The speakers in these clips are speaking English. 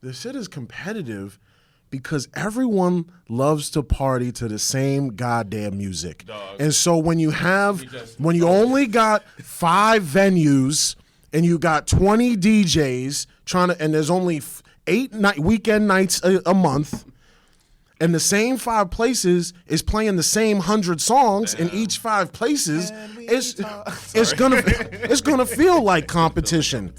the shit is competitive because everyone loves to party to the same goddamn music. Dog. And so when you only got 5 venues and you got 20 DJs and there's only 8 weekend nights a month, and the same 5 places is playing the same 100 songs in each 5 places, it's gonna feel like competition.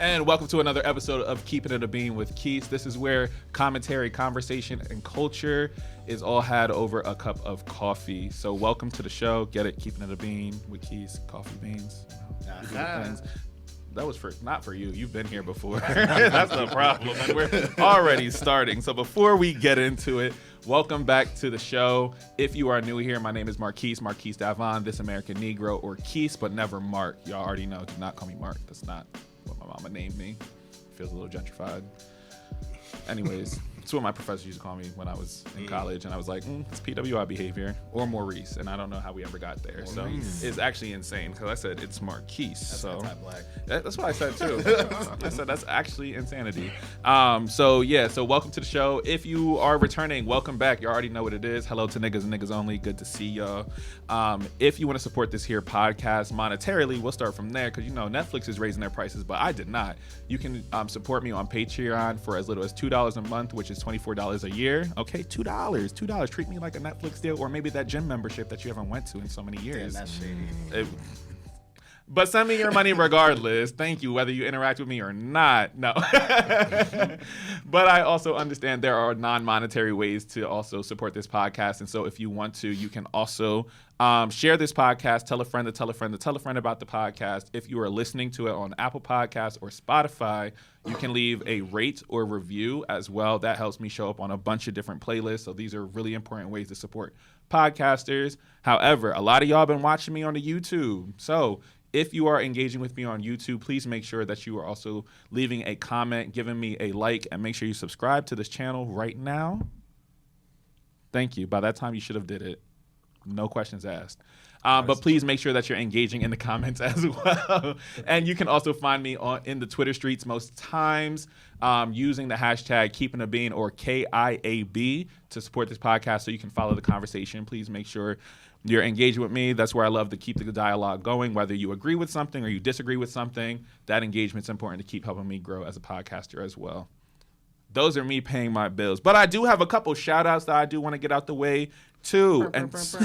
And welcome to another episode of Keepin It a Bean with Keith. This is where commentary, conversation, and culture is all had over a cup of coffee. So welcome to the show. Get it? Keepin It a Bean with Keith. Coffee beans. You know, things. That was not for you. You've been here before. That's the problem. And we're already starting. So before we get into it, welcome back to the show. If you are new here, my name is Marquise Davon, This American Negro, or Keith, but never Mark. Y'all already know. Do not call me Mark. That's not what my mama named me. Feels a little gentrified. Anyways, it's what my professors used to call me when I was in college, and I was like, it's PWI behavior, or Maurice, and I don't know how we ever got there. Maurice. So it's actually insane, because I said it's Marquise. That's anti-black. That's what I said too. I said that's actually insanity. So welcome to the show. If you are returning, welcome back. You already know what it is. Hello to niggas and niggas only. Good to see y'all. If you want to support this here podcast monetarily, we'll start from there, because you know Netflix is raising their prices, but I did not. You can support me on Patreon for as little as $2 a month, which is $24 a year. Okay, $2. Treat me like a Netflix deal, or maybe that gym membership that you haven't went to in so many years. Damn, that's shady. But send me your money regardless. Thank you, whether you interact with me or not. No. But I also understand there are non-monetary ways to also support this podcast. And so if you want to, you can also share this podcast, tell a friend to tell a friend to tell a friend about the podcast. If you are listening to it on Apple Podcasts or Spotify, you can leave a rate or review as well. That helps me show up on a bunch of different playlists. So these are really important ways to support podcasters. However, a lot of y'all been watching me on the YouTube. So if you are engaging with me on YouTube, please make sure that you are also leaving a comment, giving me a like, and make sure you subscribe to this channel right now. Thank you. By that time, you should have did it. No questions asked. But please make sure that you're engaging in the comments as well. And you can also find me in the Twitter streets most times using the hashtag Keepin' a Bean or KIAB to support this podcast so you can follow the conversation. Please make sure you're engaging with me. That's where I love to keep the dialogue going. Whether you agree with something or you disagree with something, that engagement's important to keep helping me grow as a podcaster as well. Those are me paying my bills. But I do have a couple shout outs that I do want to get out the way too. And shout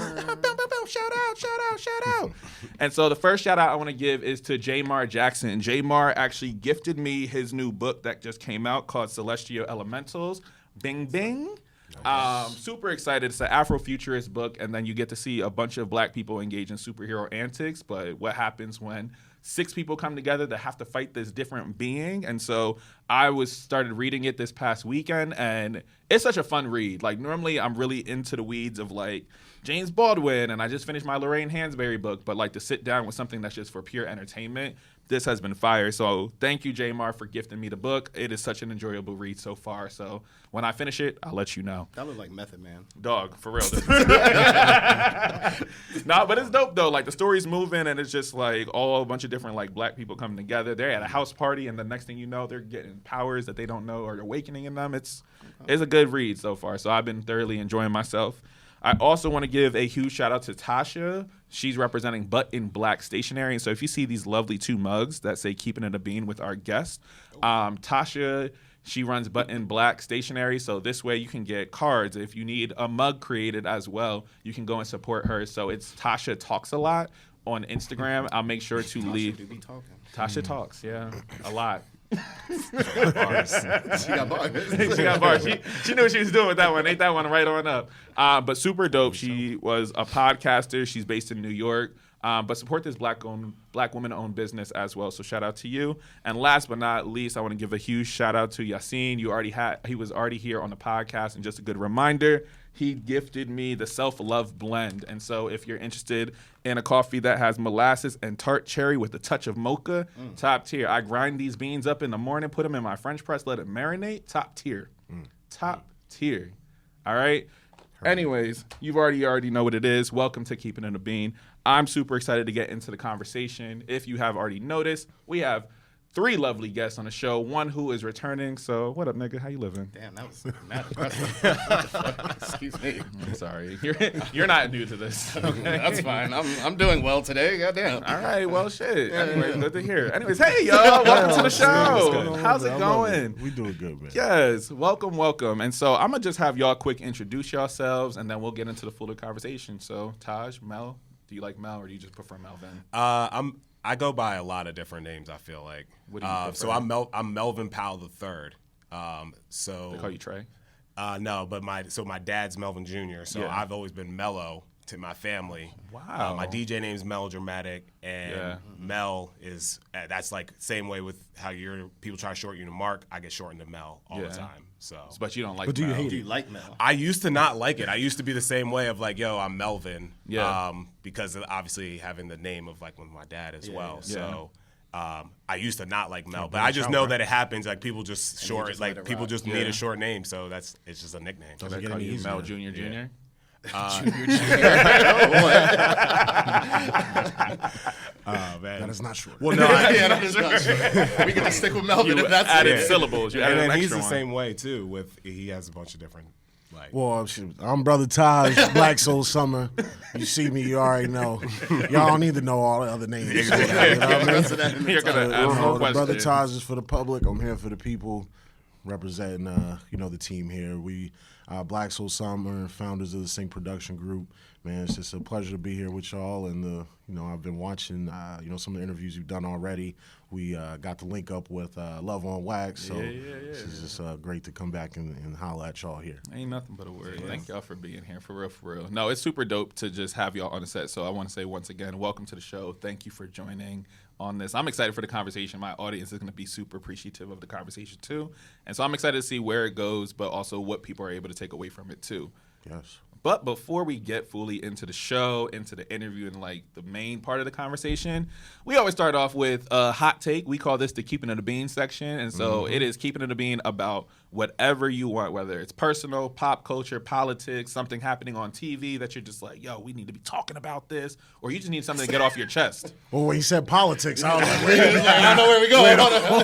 out. And so the first shout out I want to give is to Jamar Jackson. Jamar actually gifted me his new book that just came out called Celestial Elementals. Bing, bing. Nice. Super excited. It's an Afrofuturist book, and then you get to see a bunch of black people engage in superhero antics. But what happens when 6 people come together that have to fight this different being? And so I started reading it this past weekend, and it's such a fun read. Like, normally I'm really into the weeds of like James Baldwin, and I just finished my Lorraine Hansberry book, but like to sit down with something that's just for pure entertainment, this has been fire. So thank you, Jamar, for gifting me the book. It is such an enjoyable read so far. So when I finish it, I'll let you know. That looks like Method Man. Dog, for real. Nah, but it's dope though. Like the story's moving, and it's just like a bunch of different like black people coming together. They're at a house party, and the next thing you know, they're getting powers that they don't know or awakening in them. It's a good read so far. So I've been thoroughly enjoying myself. I also want to give a huge shout out to Tasha. She's representing But in Black Stationery. And so if you see these lovely 2 mugs that say Keepin' It a Bean with our guest, Tasha, she runs But in Black Stationery. So this way you can get cards. If you need a mug created as well, you can go and support her. So it's Tasha Talks a Lot on Instagram. I'll make sure to leave. Tasha Talks, yeah, a lot. She got bars. She knew what she was doing with that one. Ain't that one right on up? But super dope. She was a podcaster. She's based in New York. But support this black woman-owned business as well. So shout out to you. And last but not least, I want to give a huge shout out to Yassine. He was already here on the podcast, and just a good reminder, he gifted me the Self-Love Blend. And so if you're interested in a coffee that has molasses and tart cherry with a touch of mocha, top tier. I grind these beans up in the morning, put them in my French press, let it marinate. Top tier. Top tier. All right? Anyways, you've already know what it is. Welcome to Keepin' It a Bean. I'm super excited to get into the conversation. If you have already noticed, we have 3 lovely guests on the show. One who is returning. So, what up, nigga? How you living? Damn, that was mad aggressive. Excuse me. I'm sorry. You're not new to this. Okay? That's fine. I'm doing well today. Goddamn. All right. Well, shit. Anyways, good to hear. Anyways, hey, y'all. Welcome to the show. How's it going? We doing good, man. Yes. Welcome. And so I'm going to just have y'all quick introduce yourselves, and then we'll get into the fuller conversation. So, Taaj, Mel, do you like Mel, or do you just prefer Melvin? I go by a lot of different names, I feel like. What do you prefer? So I'm Melvin Powell III. So They call you Trey? No, but my dad's Melvin Jr. So Yeah. I've always been Mello to my family. Wow. My DJ name's Mello-Dramatic, and Mel is that's like same way with how people try to shorten you to Mark. I get shortened to Mel all the time. So, But you don't like But do you Mel. hate Do you like Mel? I used to not like it. I used to be the same way of like, yo, I'm Melvin. Yeah. Because of obviously having the name of like with my dad as well. Yeah. So I used to not like Mel, but I just know that it happens. Like people just short, just let like it people rock. just need a short name. So it's just a nickname. They get call any you easier. Mel Jr. Jr.? Oh man. That is not short. Well, no, Yeah, that is not true. We can just stick with Melvin You if that's added it. syllables. You added and an then he's extra the one. same way too. He has a bunch of different like. Well, shit, I'm Brother Taaj, Black Soul Summer. You see me, you already know. Y'all don't need to know all the other names. You know what I mean? Rest of that in the You're going to title. ask more The Brother questions. Taaj is for the public. I'm here for the people, representing the team here. We Black Soul Summer, founders of the Sync Production Group. Man, it's just a pleasure to be here with y'all. And I've been watching some of the interviews you've done already. We got to link up with WeLoveOnWax, so this is just great to come back and holler at y'all here. Ain't nothing but a word. Thank y'all for being here, for real. No, it's super dope to just have y'all on the set. So I want to say once again, welcome to the show. Thank you for joining on this. I'm excited for the conversation. My audience is going to be super appreciative of the conversation too. And so I'm excited to see where it goes, but also what people are able to take away from it too. Yes. But before we get fully into the show, into the interview, and like the main part of the conversation, we always start off with a hot take. We call this the Keepin' It a Bean section. And so it is Keepin' It a Bean about whatever you want, whether it's personal, pop culture, politics, something happening on TV that you're just like, yo, we need to be talking about this, or you just need something to get off your chest. Well, when he said politics, I was like, wait a minute. I don't know where we go.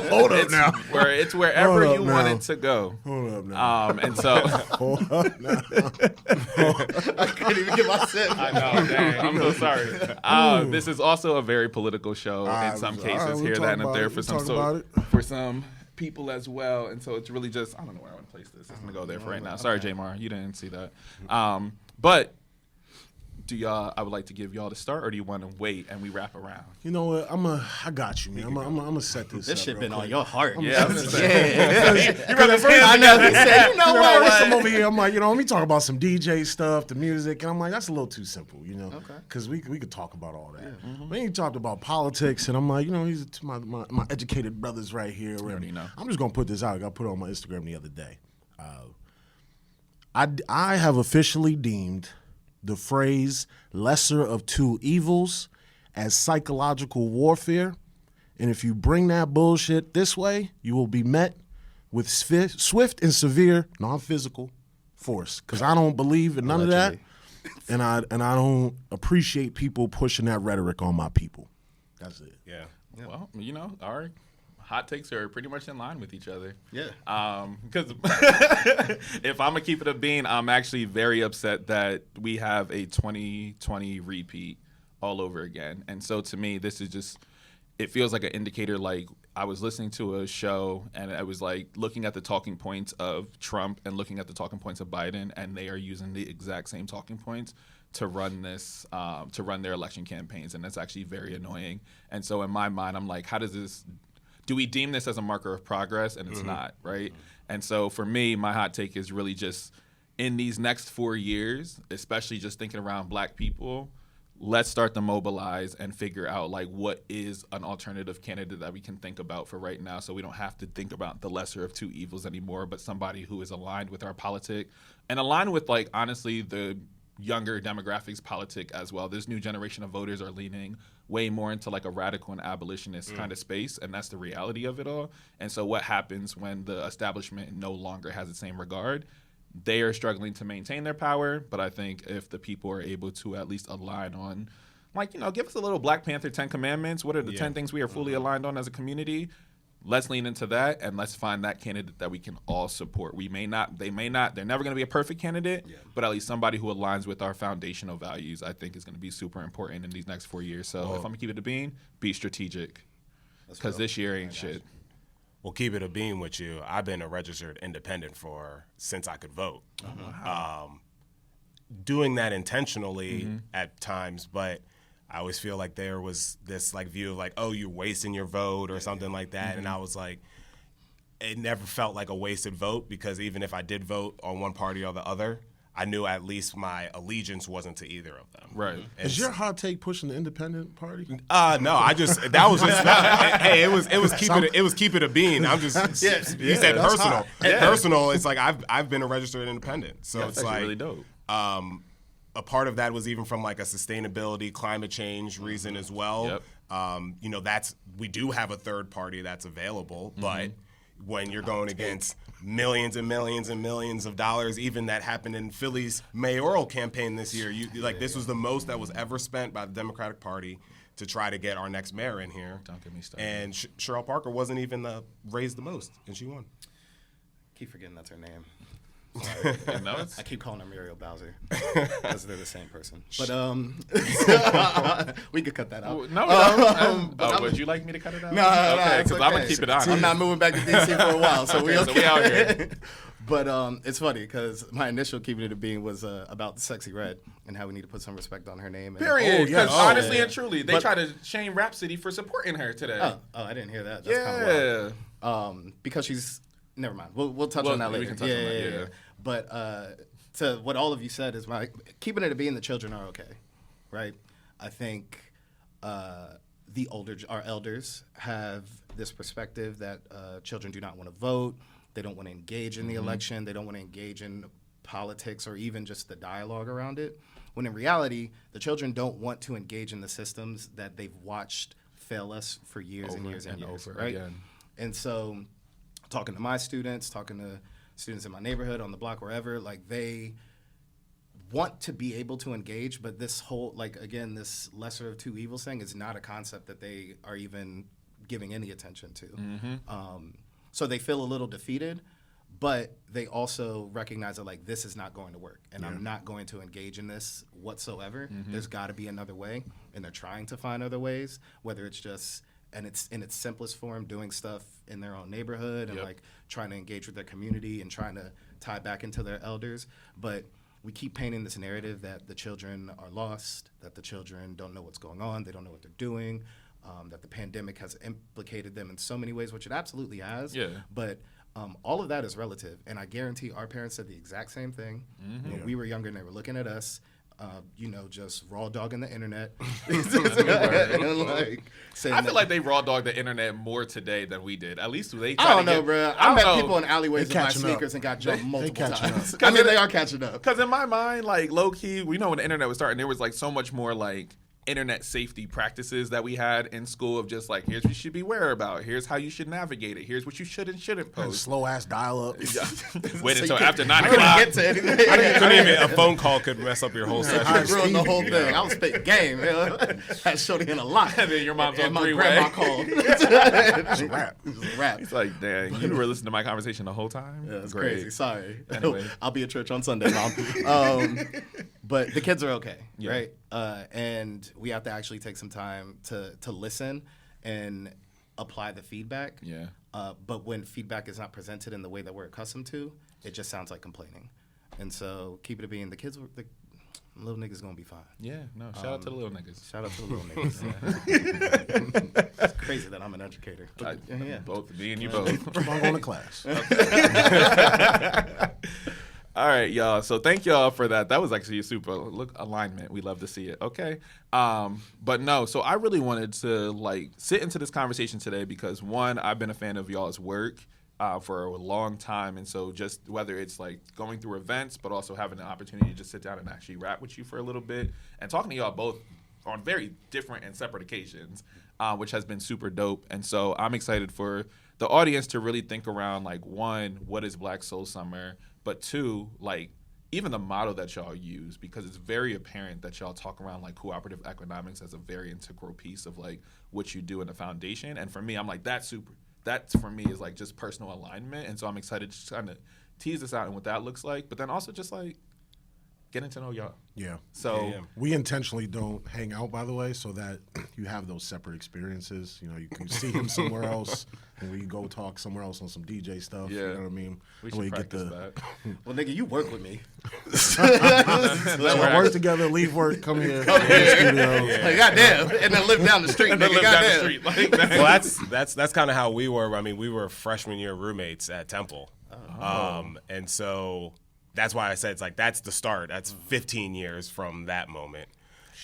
Hold up now. Where it's wherever Hold up you now. want it to go. Hold up now. And so Hold up now. I couldn't even get my sip. I know, dang, I'm so sorry. This is also a very political show in some cases. we'll Here, talk that, and about there it. for We'll some talk about it. for some people as well. And so it's really just, I don't know where I want to place this. It's gonna go there for right now. Sorry, Jamar, you didn't see that. But I would like to give y'all the start, or do you want to wait and we wrap around? You know what? I got you, man. I'm gonna set this. This up shit real been quick. on your heart. Yeah, I'm just saying. I know. He said, you know what? First I'm over here. I'm like, let me talk about some DJ stuff, the music, and I'm like, that's a little too simple, Okay. because we could talk about all that. Then you talked about politics, and I'm like, these are my educated brothers right here. And already know. I'm just gonna put this out. I put it on my Instagram the other day. I have officially deemed the phrase "lesser of two evils" as psychological warfare. And if you bring that bullshit this way, you will be met with swift and severe non-physical force. Because I don't believe in none of that, and I don't appreciate people pushing that rhetoric on my people. That's it. Yeah. Well, our hot takes are pretty much in line with each other. Yeah. Because if I'm gonna keep it a bean, I'm actually very upset that we have a 2020 repeat all over again. And so to me, this is just, it feels like an indicator. Like I was listening to a show and I was like looking at the talking points of Trump and looking at the talking points of Biden, and they are using the exact same talking points to run this, to run their election campaigns. And that's actually very annoying. And so in my mind, I'm like, do we deem this as a marker of progress? And it's not, right? And so for me, my hot take is really just in these next 4 years, especially just thinking around Black people, let's start to mobilize and figure out like what is an alternative candidate that we can think about for right now, so we don't have to think about the lesser of two evils anymore, but somebody who is aligned with our politic and aligned with, like, honestly, the younger demographics politic as well. This new generation of voters are leaning way more into like a radical and abolitionist kind of space, and that's the reality of it all. And so what happens when the establishment no longer has the same regard? they are struggling to maintain their power. But I think if the people are able to at least align on, like, give us a little Black Panther 10 Commandments. What are the 10 things we are fully aligned on as a community? Let's lean into that, and let's find that candidate that we can all support. They're never going to be a perfect candidate, but at least somebody who aligns with our foundational values, I think, is going to be super important in these next 4 years. So if I'm going to keep it a bean, be strategic, because this year ain't shit. Well, keep it a beam with you. I've been a registered independent since I could vote. Doing that intentionally at times, but I always feel like there was this like view of like, oh, you're wasting your vote or something like that. And I was like, it never felt like a wasted vote, because even if I did vote on one party or the other, I knew at least my allegiance wasn't to either of them. Right. Is your hot take pushing the independent party? No, hey, it was keep it a bean. I'm just you said personal. Personal, it's like I've been a registered independent. So it's like really dope. A part of that was even from like a sustainability, climate change reason as well. Yep. We do have a third party that's available, but when you're going against millions and millions and millions of dollars, even that happened in Philly's mayoral campaign this year, this was the most that was ever spent by the Democratic Party to try to get our next mayor in here. Don't get me started. And Cheryl Parker wasn't even raised the most, and she won. Keep forgetting that's her name. I keep calling her Muriel Bowser because they're the same person. But we could cut that out. Would you like me to cut it out? No, okay, because I'm gonna keep it on. I'm not moving back to DC for a while, so we okay. So we out here. But it's funny because my initial keeping it a bean was about the Sexy Red and how we need to put some respect on her name. Period. Because honestly and truly, they tried to shame Rhapsody for supporting her today. Oh, I didn't hear that. That's kind of wild. Because she's. Never mind. We'll touch on that later. We can touch on that. But to what all of you said is keeping it a being the children are okay, right? I think our elders have this perspective that children do not want to vote. They don't want to engage in the election. They don't want to engage in politics or even just the dialogue around it. When in reality, the children don't want to engage in the systems that they've watched fail us for years and years and years, right? Again. And so talking to my students, talking to students in my neighborhood, on the block, wherever, like they want to be able to engage, but this whole, again, this lesser of two evils thing is not a concept that they are even giving any attention to. So they feel a little defeated, but they also recognize that this is not going to work, and I'm not going to engage in this whatsoever. There's got to be another way, and they're trying to find other ways, whether it's just, and it's in its simplest form, doing stuff in their own neighborhood and trying to engage with their community and trying to tie back into their elders. But we keep painting this narrative that the children are lost, that the children don't know what's going on, they don't know what they're doing, that the pandemic has implicated them in so many ways, which it absolutely has. But all of that is relative. And I guarantee our parents said the exact same thing when we were younger and they were looking at us. Just raw dogging the internet. I feel like they raw dog the internet more today than we did. At least they. I don't know, bro. I met people in alleyways with my sneakers and got jumped multiple times. I mean, they are catching up. Because in my mind, low key, when the internet was starting, there was so much more internet safety practices that we had in school of just here's what you should be aware about. Here's how you should navigate it. Here's what you should and shouldn't post. Slow ass dial up. Wait until after 9 o'clock. Get to anything. A phone call could mess up your whole session. I ruined the whole thing. I was spitting game. Had Shorty in a lot. And then your mom's on my three-way. grandma called. It's a wrap. It's like, dang, you were listening to my conversation the whole time? Yeah, it's crazy. Sorry. Anyway. I'll be at church on Sunday, Mom. But the kids are okay, right? And we have to actually take some time to listen and apply the feedback. But when feedback is not presented in the way that we're accustomed to, it just sounds like complaining. And so keep it being the little niggas gonna be fine. Shout out to the little niggas. Shout out to the little niggas. It's crazy that I'm an educator. Both, me and you both. Keep on going to class. All right, y'all. So thank y'all for that. That was actually a super alignment. We love to see it. Okay. But no, so I really wanted to sit into this conversation today because one, I've been a fan of y'all's work for a long time. And so just whether it's going through events, but also having the opportunity to just sit down and actually rap with you for a little bit and talking to y'all both on very different and separate occasions, which has been super dope. And so I'm excited for the audience to really think around one, what is Black Soul Summer? but 2, like even the model that y'all use, because it's very apparent that y'all talk around like cooperative economics as a very integral piece of like what you do in the foundation. And for me, I'm like, that for me is like just personal alignment. And so I'm excited to kind of tease this out and what that looks like, but then also just like getting to know y'all. Yeah. So we intentionally don't hang out, by the way, so that you have those separate experiences. You know, you can see him somewhere else, and we go talk somewhere else on some DJ stuff. Yeah. You know what I mean? We That way should you get practice that. Well, nigga, you work with me. So work together, leave work, come here. Come studio. Like, goddamn, and then live down the street. And then Nigga, live down the goddamn. street. Like, man. Well, that's kind of how we were. I mean, we were freshman year roommates at Temple, and so that's why I said it's like that's the start. That's 15 years from that moment.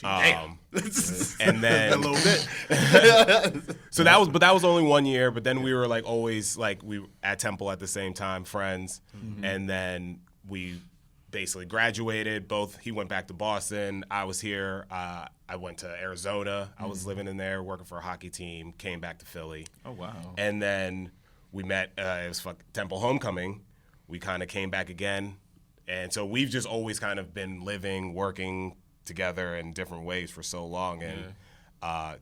And then A little bit. so that was only 1 year. But then we were like always like we at Temple at the same time, friends, and then we basically graduated. He went back to Boston. I was here. I went to Arizona. I was living in there, working for a hockey team. Came back to Philly. Oh wow. And then we met. It was Temple homecoming. We kind of came back again, and so we've just always kind of been living, working together in different ways for so long, and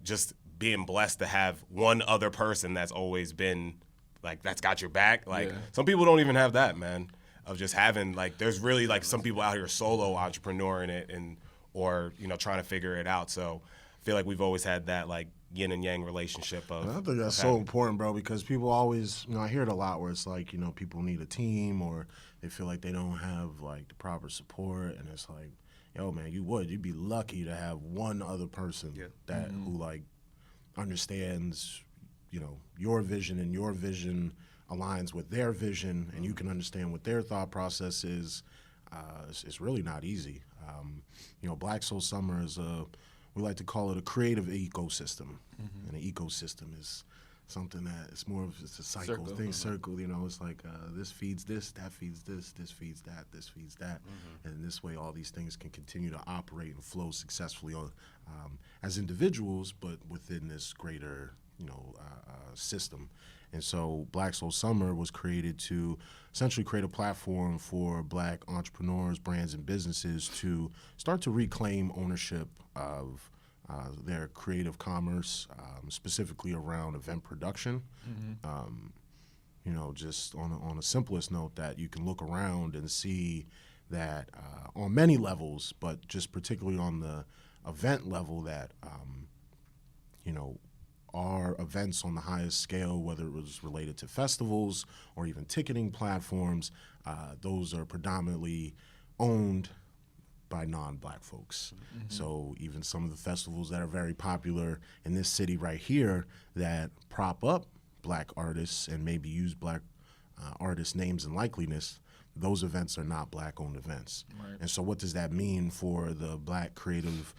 just being blessed to have one other person that's always been like that's got your back. Like some people don't even have that, man. Of just having like, there's really like some people out here solo entrepreneur in it, and or trying to figure it out. So I feel like we've always had that like yin and yang relationship of. I think that's so important, bro, because people always, I hear it a lot where it's like, people need a team or they feel like they don't have like the proper support, and it's like, yo, man, you'd be lucky to have one other person that who like understands, your vision, and your vision aligns with their vision, and you can understand what their thought process is. It's really not easy. Black Soul Summer is we like to call it a creative ecosystem, and an ecosystem is something that it's more of it's a cycle thing. Circle, it's like this feeds this, that feeds this feeds that, this feeds that, and this way all these things can continue to operate and flow successfully as individuals, but within this greater system. And so Black Soul Summer was created to essentially create a platform for Black entrepreneurs, brands, and businesses to start to reclaim ownership of their creative commerce, specifically around event production. Just on a simplest note, that you can look around and see that on many levels, but just particularly on the event level, that our events on the highest scale, whether it was related to festivals or even ticketing platforms, those are predominantly owned by non-Black folks. So even some of the festivals that are very popular in this city right here that prop up Black artists and maybe use Black artist names and likeliness, those events are not Black-owned events. Right. And so what does that mean for the Black creative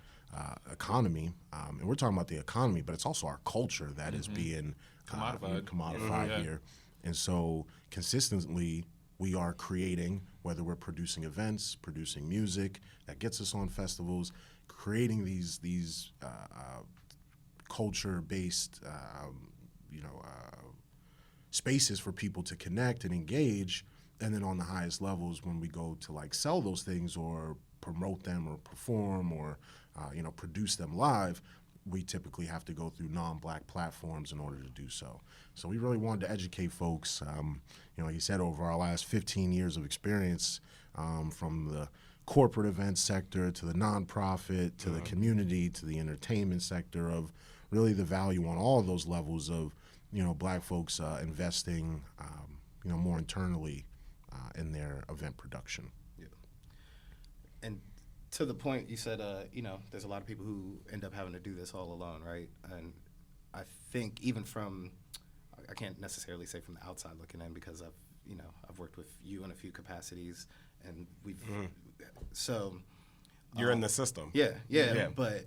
economy? And we're talking about the economy, but it's also our culture that is being commodified here. And so consistently, we are creating, whether we're producing events, producing music that gets us on festivals, creating these culture-based spaces for people to connect and engage. And then on the highest levels, when we go to like sell those things or promote them or perform or produce them live, we typically have to go through non-Black platforms in order to do so. So we really wanted to educate folks. Like you said, over our last 15 years of experience, from the corporate event sector to the nonprofit to the community to the entertainment sector, of really the value on all of those levels of Black folks investing more internally in their event production. Yeah. And to the point you said, there's a lot of people who end up having to do this all alone, right? And I think even from, I can't necessarily say from the outside looking in, because I've worked with you in a few capacities, and we've, so. You're in the system. Yeah. But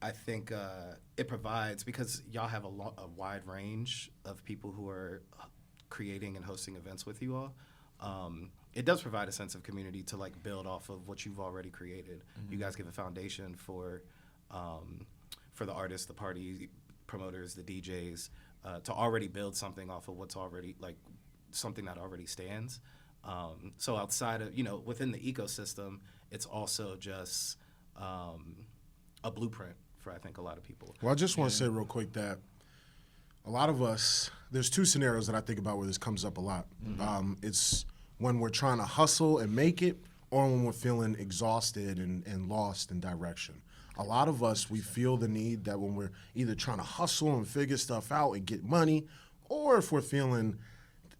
I think it provides, because y'all have a wide range of people who are creating and hosting events with you all. It does provide a sense of community to like build off of what you've already created. You guys give a foundation for the artists, the party promoters, the DJs, to already build something off of what's already like something that already stands. So outside of, within the ecosystem, it's also just a blueprint for, I think, a lot of people. Well, I just want to say real quick that a lot of us, there's two scenarios that I think about where this comes up a lot. It's when we're trying to hustle and make it, or when we're feeling exhausted and lost in direction. A lot of us, we feel the need that when we're either trying to hustle and figure stuff out and get money, or if we're feeling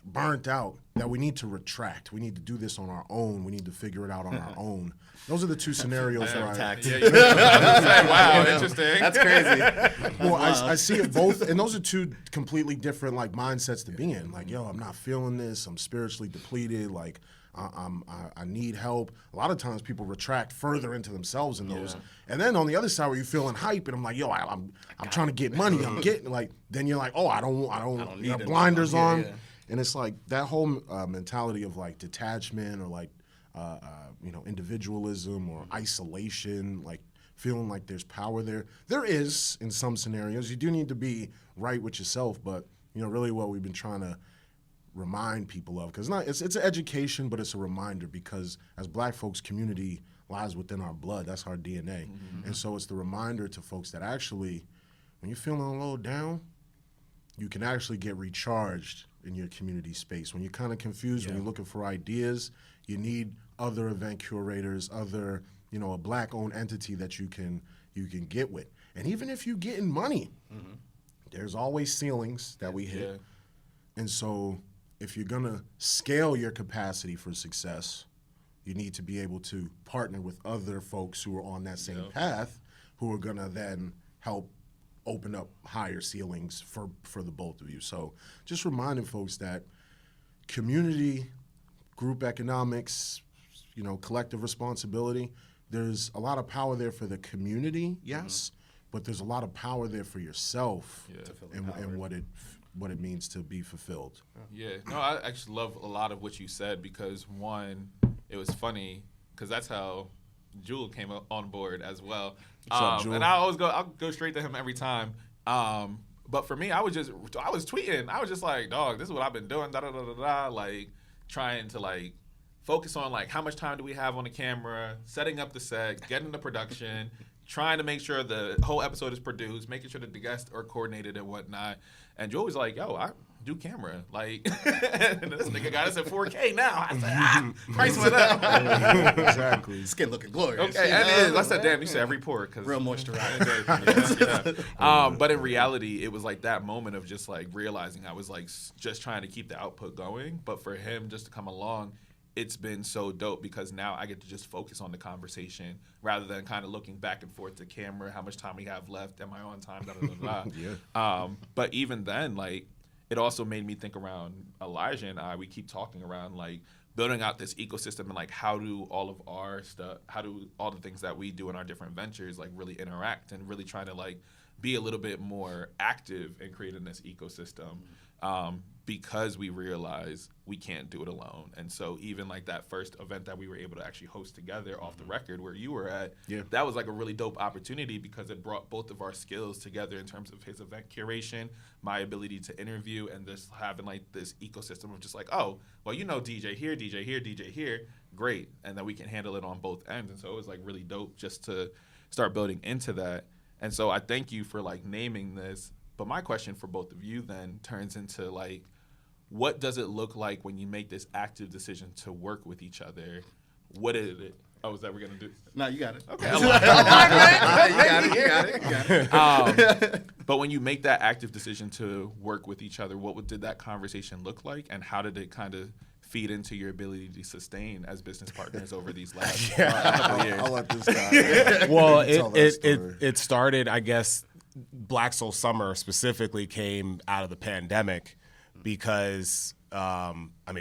burnt out, that we need to retract. We need to do this on our own. We need to figure it out on our own. Those are the two scenarios where Wow, interesting. That's crazy. Well, I see it both, and those are two completely different like mindsets to be in. Like, yo, I'm not feeling this. I'm spiritually depleted. Like, I need help. A lot of times people retract further into themselves in those. And then on the other side where you're feeling hype, and I'm like, yo, I'm trying to get money. I'm getting like. Then you're like, oh, I don't you have blinders on. And it's like that whole mentality of like detachment or like, individualism or isolation, like feeling like there's power there. There is in some scenarios. You do need to be right with yourself, but really what we've been trying to remind people of, because it's an education, but it's a reminder, because as Black folks, community lies within our blood. That's our DNA. And so it's the reminder to folks that actually, when you're feeling a little down, you can actually get recharged in your community space. When you're kind of confused, when you're looking for ideas, you need other event curators, other, a Black-owned entity that you can get with. And even if you get in money, there's always ceilings that we hit. And so if you're gonna scale your capacity for success, you need to be able to partner with other folks who are on that same path, who are gonna then help open up higher ceilings for the both of you. So just reminding folks that community, group economics, collective responsibility, there's a lot of power there for the community, yes, but there's a lot of power there for yourself and what it means to be fulfilled. Yeah, no, I actually love a lot of what you said, because one, it was funny, because that's how Jewel came on board as well. What's up, Jewel? And I'll go straight to him every time. But for me, I was tweeting. I was just like, dog, this is what I've been doing, like trying to like focus on like how much time do we have on the camera, setting up the set, getting the production, trying to make sure the whole episode is produced, making sure that the guests are coordinated and whatnot. And Joe was like, yo, I do camera. Like, and this nigga got us at 4K now. I said, price went up. Exactly. Skin looking glorious. Okay, and it is. I said, damn, you said every pore. Real moisturized. But in reality, it was like that moment of just like realizing I was like just trying to keep the output going. But for him just to come along, it's been so dope, because now I get to just focus on the conversation rather than kind of looking back and forth to camera, how much time we have left, am I on time, But even then, like, it also made me think around Elijah and I, we keep talking around like building out this ecosystem and like how do all of our stuff, how do all the things that we do in our different ventures like really interact, and really trying to like be a little bit more active in creating this ecosystem. Because we realize we can't do it alone. And so even like that first event that we were able to actually host together off the record where you were at, that was like a really dope opportunity, because it brought both of our skills together in terms of his event curation, my ability to interview, and just having like this ecosystem of just like, oh, well, DJ here, DJ here, DJ here, great. And then we can handle it on both ends. And so it was like really dope just to start building into that. And so I thank you for like naming this. But my question for both of you then turns into like, what does it look like when you make this active decision to work with each other? What is it? Oh, is that what we're going to do? No, you got it. Okay. You got it. But when you make that active decision to work with each other, what did that conversation look like? And how did it kind of feed into your ability to sustain as business partners over these last couple of years? I'll let this guy. Well, it started, I guess, Black Soul Summer specifically came out of the pandemic, because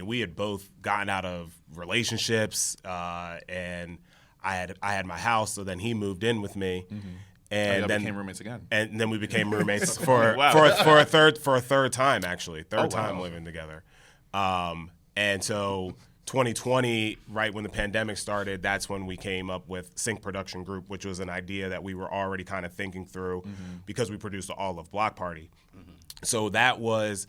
we had both gotten out of relationships, and I had my house, so then he moved in with me, and then became roommates again. And then we became roommates for a third time, actually, time living together. And so 2020, right when the pandemic started, that's when we came up with Sync Production Group, which was an idea that we were already kind of thinking through, because we produced the All of Block Party. So that was,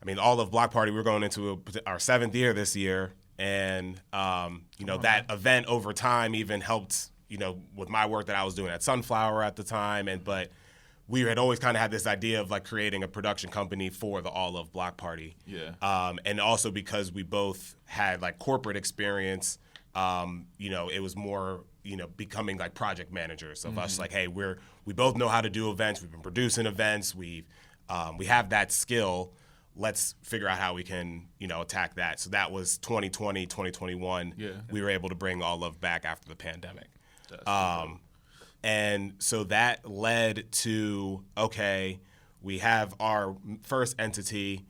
I mean, all of Block Party, we're going into our 7th year this year. And, that event over time even helped, with my work that I was doing at Sunflower at the time. But we had always kind of had this idea of like creating a production company for the All of Block Party. Yeah. And also because we both had like corporate experience, it was more, becoming like project managers of us. Like, hey, we both know how to do events. We've been producing events. We have that skill. Let's figure out how we can, attack that. So that was 2020, 2021. Yeah. We were able to bring All Love back after the pandemic. That's And so that led to, okay, we have our first entity.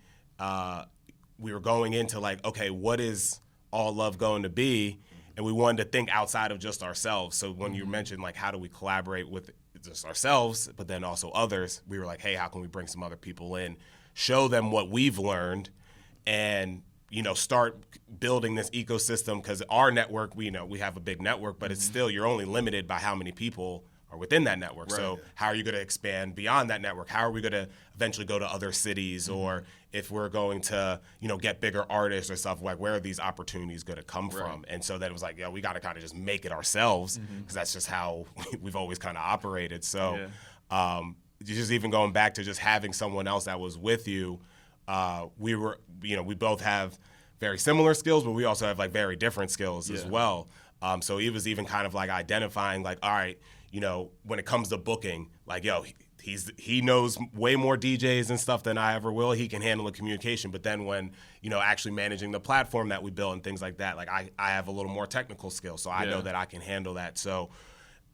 We were going into like, okay, what is All Love going to be? And we wanted to think outside of just ourselves. So when you mentioned like, how do we collaborate with just ourselves, but then also others, we were like, hey, how can we bring some other people in, show them what we've learned, and start building this ecosystem? Because our network, we have a big network, but it's still, you're only limited by how many people are within that network. Right. So how are you going to expand beyond that network? How are we going to eventually go to other cities? Or if we're going to, get bigger artists or stuff, like where are these opportunities going to come from? And so then it was like, we got to kind of just make it ourselves, because that's just how we've always kind of operated. So just even going back to just having someone else that was with you, we were, we both have very similar skills, but we also have like very different skills as well. So it was even kind of like identifying like, all right, when it comes to booking, like, he knows way more DJs and stuff than I ever will. He can handle the communication. But then when, actually managing the platform that we built and things like that, like I have a little more technical skill. So I know that I can handle that. So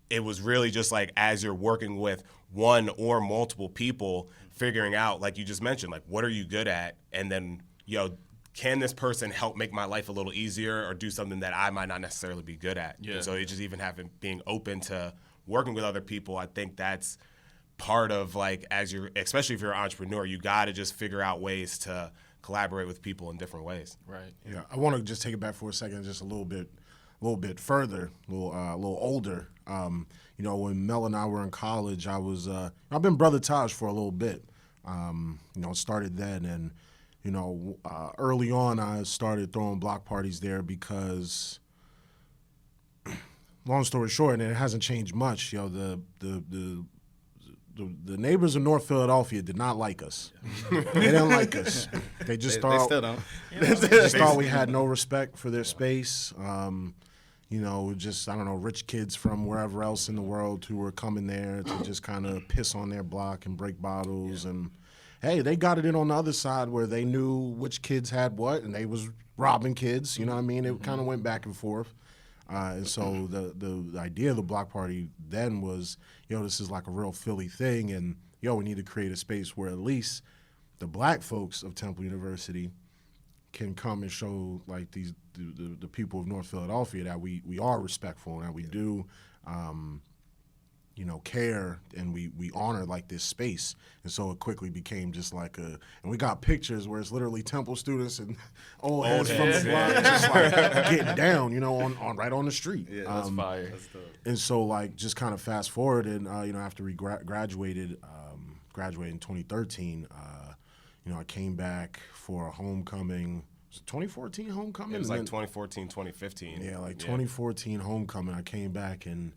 it was really just like, as you're working with one or multiple people, figuring out, like you just mentioned, like, what are you good at? And then, can this person help make my life a little easier or do something that I might not necessarily be good at? Yeah. And so it just even being open to working with other people, I think that's part of like, especially if you're an entrepreneur, you got to just figure out ways to collaborate with people in different ways. Right. Yeah, I want to just take it back for a second, just a little bit further, a little older. When Mel and I were in college, I've been Brother Taaj for a little bit. Started then, and early on I started throwing block parties there because, long story short, and it hasn't changed much. The neighbors of North Philadelphia did not like us. They didn't like us. They just thought they still don't. They just thought we had no respect for their space. Just, I don't know, rich kids from wherever else in the world who were coming there to just kind of piss on their block and break bottles. And, hey, they got it in on the other side where they knew which kids had what, and they was robbing kids. You know what I mean? It kind of went back and forth. And so the idea of the block party then was, this is like a real Philly thing, and, we need to create a space where at least the black folks of Temple University can come and show like the people of North Philadelphia that we are respectful and that we do care, and we honor like this space. And so it quickly became just like and we got pictures where it's literally Temple students and old heads from the block just like getting down, on right on the street. Yeah, That's fire. That's dope. And so like just kind of fast forward, and after we graduated in 2013, I came back for a homecoming. Was it 2014 homecoming? It was like 2014, 2015. Yeah, 2014 homecoming. I came back, and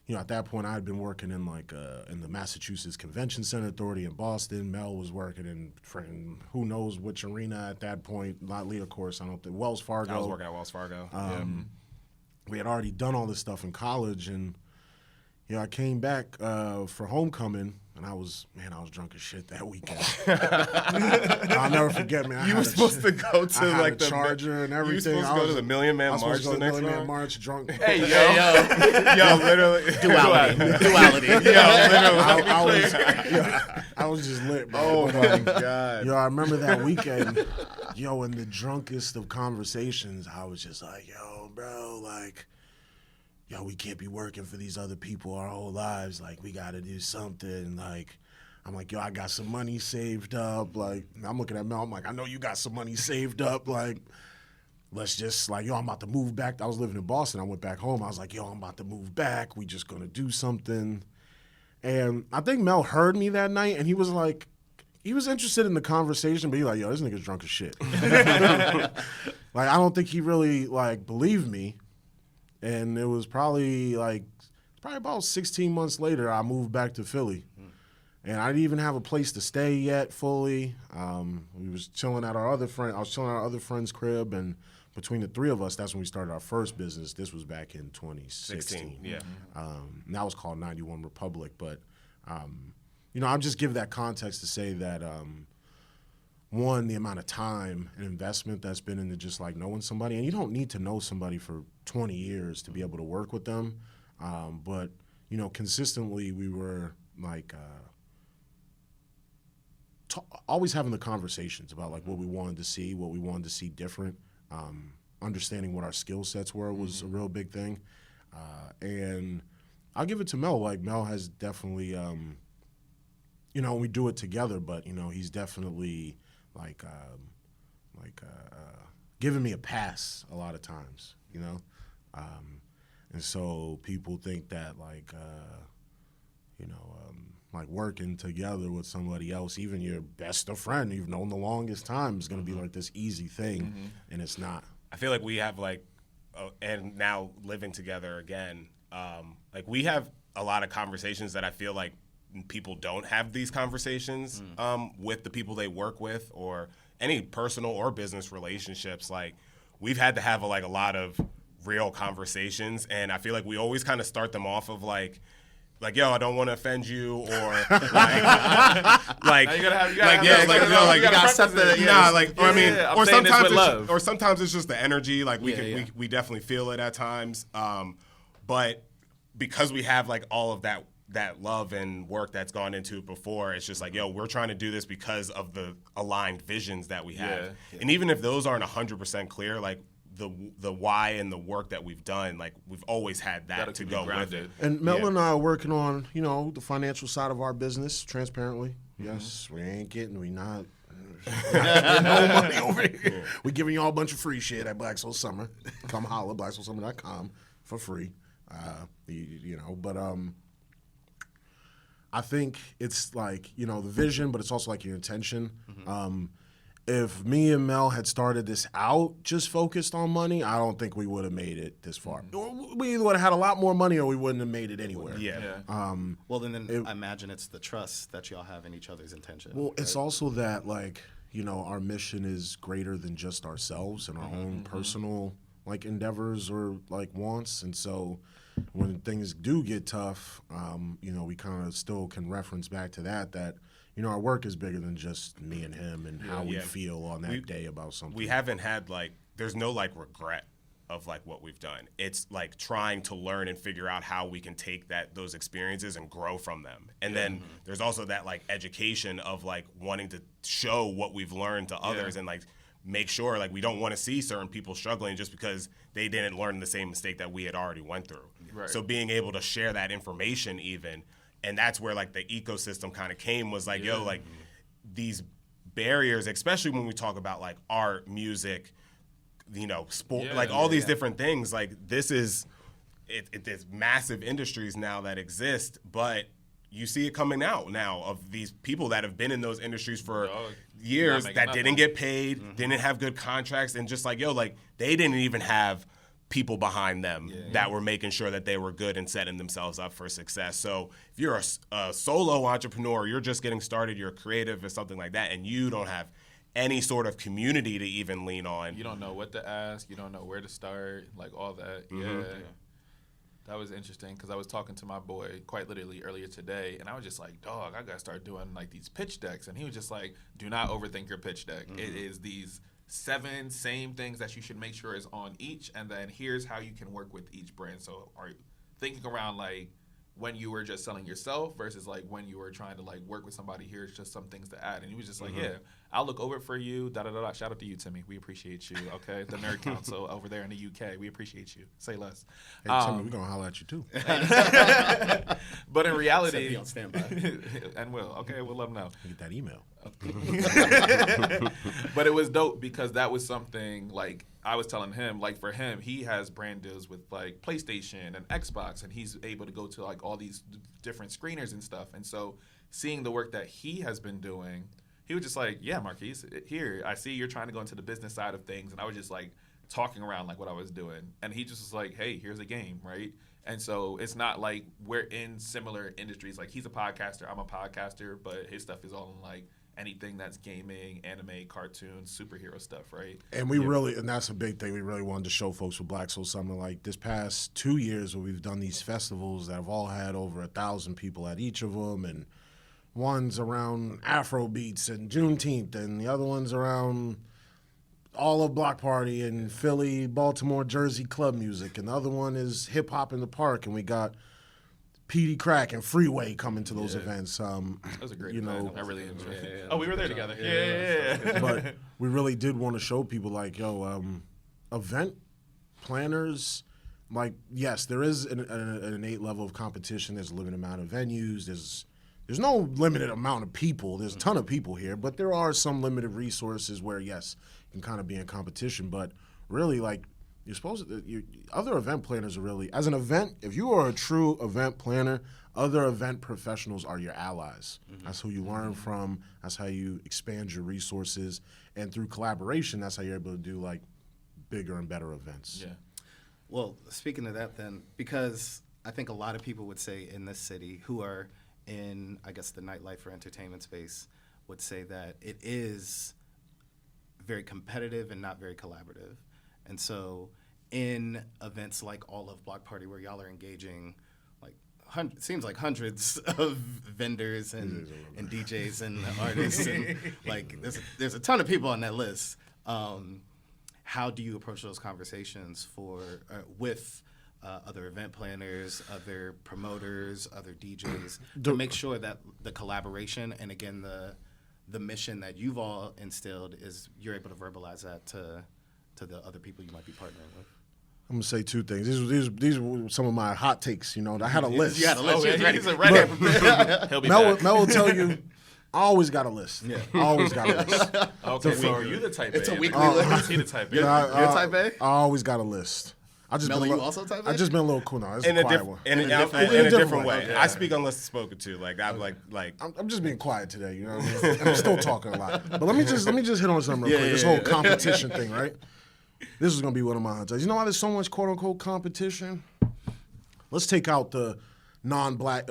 at that point I had been working in in the Massachusetts Convention Center Authority in Boston. Mel was working in who knows which arena at that point. Not Lee, of course. I don't think Wells Fargo. I was working at Wells Fargo. We had already done all this stuff in college, and I came back for homecoming. And I was drunk as shit that weekend. I'll never forget, man. You were supposed to go to like the Charger and everything. You were supposed to go to the Million Man March the next Million Man March drunk. Hey, yo, literally. Duality. I was just lit, bro. Oh my God. I remember that weekend. In the drunkest of conversations, I was just like, bro, like, we can't be working for these other people our whole lives. Like, we got to do something. Like, I'm like, I got some money saved up. Like, I'm looking at Mel. I'm like, I know you got some money saved up. Like, let's just, like, I'm about to move back. I was living in Boston. I went back home. I was like, I'm about to move back. We just going to do something. And I think Mel heard me that night, and he was like, he was interested in the conversation, but he like, yo, this nigga's drunk as shit. Like, I don't think he really like believed me. And it was probably about 16 months later, I moved back to Philly. And I didn't even have a place to stay yet fully. We was chilling at our other friend. I was chilling at our other friend's crib, and between the three of us, that's when we started our first business. This was back in 2016. Yeah. And that was called 91 Republic. But, I'll just give that context to say that, one, the amount of time and investment that's been into just like knowing somebody. And you don't need to know somebody for 20 years to be able to work with them. But, consistently we were like always having the conversations about like what we wanted to see different. Understanding what our skill sets were was a real big thing. And I'll give it to Mel. Like, Mel has definitely, we do it together, but, he's definitely giving me a pass a lot of times, and so people think that like working together with somebody else, even your best of friend you've known the longest time, is going to be like this easy thing, and it's not. I feel like we have and now living together again, we have a lot of conversations that I feel like people don't have these conversations with the people they work with or any personal or business relationships. Like, we've had to have a lot of real conversations, and I feel like we always kind of start them off of like, yo, I don't want to offend you, or or sometimes it's just the energy. Like, we definitely feel it at times. But because we have all of that love and work that's gone into it before, it's just like, yo, we're trying to do this because of the aligned visions that we have. Yeah. And even if those aren't 100% clear, like the why and the work that we've done, like, we've always had that to go with it. And Mel and I are working on, the financial side of our business transparently. Yes, we not no money over here. We're giving you all a bunch of free shit at Black Soul Summer. Come holla, blacksoulsummer.com for free. But I think it's like, the vision, but it's also like your intention. If me and Mel had started this out just focused on money, I don't think we would have made it this far. We either would have had a lot more money or we wouldn't have made it anywhere. Yeah. I imagine it's the trust that y'all have in each other's intention. Well, it's also that, our mission is greater than just ourselves and our own personal, endeavors or, wants. And so when things do get tough, we kind of still can reference back to that, our work is bigger than just me and him and how we feel on that day about something. We haven't had, there's no, regret of, what we've done. It's, trying to learn and figure out how we can take those experiences and grow from them. And then there's also that, education of, wanting to show what we've learned to others and, make sure, we don't want to see certain people struggling just because they didn't learn the same mistake that we had already went through. Right. So being able to share that information even, and that's where, the ecosystem kind of came, was these barriers, especially when we talk about, art, music, sport, all these different things. This is, there's massive industries now that exist, but you see it coming out now of these people that have been in those industries for years that didn't get paid, didn't have good contracts, and just they didn't even have people behind them that were making sure that they were good and setting themselves up for success. So if you're a solo entrepreneur, you're just getting started, you're creative or something like that, and you don't have any sort of community to even lean on. You don't know what to ask. You don't know where to start, all that. That was interesting because I was talking to my boy quite literally earlier today, and I was just like, dog, I got to start doing these pitch decks. And he was just like, do not overthink your pitch deck. It is these 7 same things that you should make sure is on each, and then here's how you can work with each brand. So are you thinking around when you were just selling yourself versus when you were trying to work with somebody, here's just some things to add. And he was just like, yeah, I'll look over it for you, da-da-da-da. Shout out to you, Timmy. We appreciate you, okay? The Nerd Council over there in the UK. We appreciate you. Say less. Hey, Timmy, we're going to holler at you, too. But in reality... Be on standby. And we'll. Okay, we'll let them know. Get that email. But it was dope because that was something, I was telling him, for him, he has brand deals with, PlayStation and Xbox, and he's able to go to, all these different screeners and stuff. And so seeing the work that he has been doing he was just like, yeah, Marquise, here, I see you're trying to go into the business side of things. And I was just like talking around like what I was doing. And he just was like, hey, here's a game, right? And so it's not like we're in similar industries. Like he's a podcaster, I'm a podcaster, but his stuff is all in like anything that's gaming, anime, cartoons, superhero stuff, right? And we really, and that's a big thing, we really wanted to show folks with Black Soul Summer. Like this past 2 years where we've done these festivals that have all had over 1,000 people at each of them, and one's around Afro beats and Juneteenth, and the other one's around all of Block Party and Philly, Baltimore, Jersey club music, and the other one is hip hop in the park, and we got PD Crack and Freeway coming to those events. That was a great event. I really enjoyed it. Yeah. Oh, we were there together. Yeah. But we really did want to show people like, yo, event planners, like, yes, there is an innate level of competition. There's a limited amount of venues. There's no limited amount of people. There's a ton of people here, but there are some limited resources where, yes, you can kind of be in competition. But really, like, you're supposed to, other event planners are really, as an event, if you are a true event planner, other event professionals are your allies. Mm-hmm. That's who you learn from. That's how you expand your resources. And through collaboration, that's how you're able to do, like, bigger and better events. Yeah. Well, speaking of that then, because I think a lot of people would say in this city who are in, I guess, the nightlife or entertainment space would say that it is very competitive and not very collaborative. And so in events like All of Block Party where y'all are engaging, like, seems like hundreds of vendors and DJs and artists, and like there's a ton of people on that list. How do you approach those conversations with other event planners, other promoters, other DJs, to make sure that the collaboration and, again, the mission that you've all instilled is you're able to verbalize that to the other people you might be partnering with? I'm gonna say two things. These were some of my hot takes. You know, I had a list. You had a list. He's a ready. He'll be back. Mel will tell you, I always got a list. Yeah. I always got a list. Okay, so are you the type A? It's a weekly list. Is he the type A? You're type A? I always got a list. Mello, you also type A? I just been a little cool now. It's In a a, quiet one. in a different way. Okay. I speak unless spoken to. Like I'm like. I'm just being quiet today. You know what I mean? I'm still talking a lot. But let me just hit on something real quick. This whole competition thing, right? This is gonna be one of my hot takes. You know why there's so much quote unquote competition? Let's take out the non-black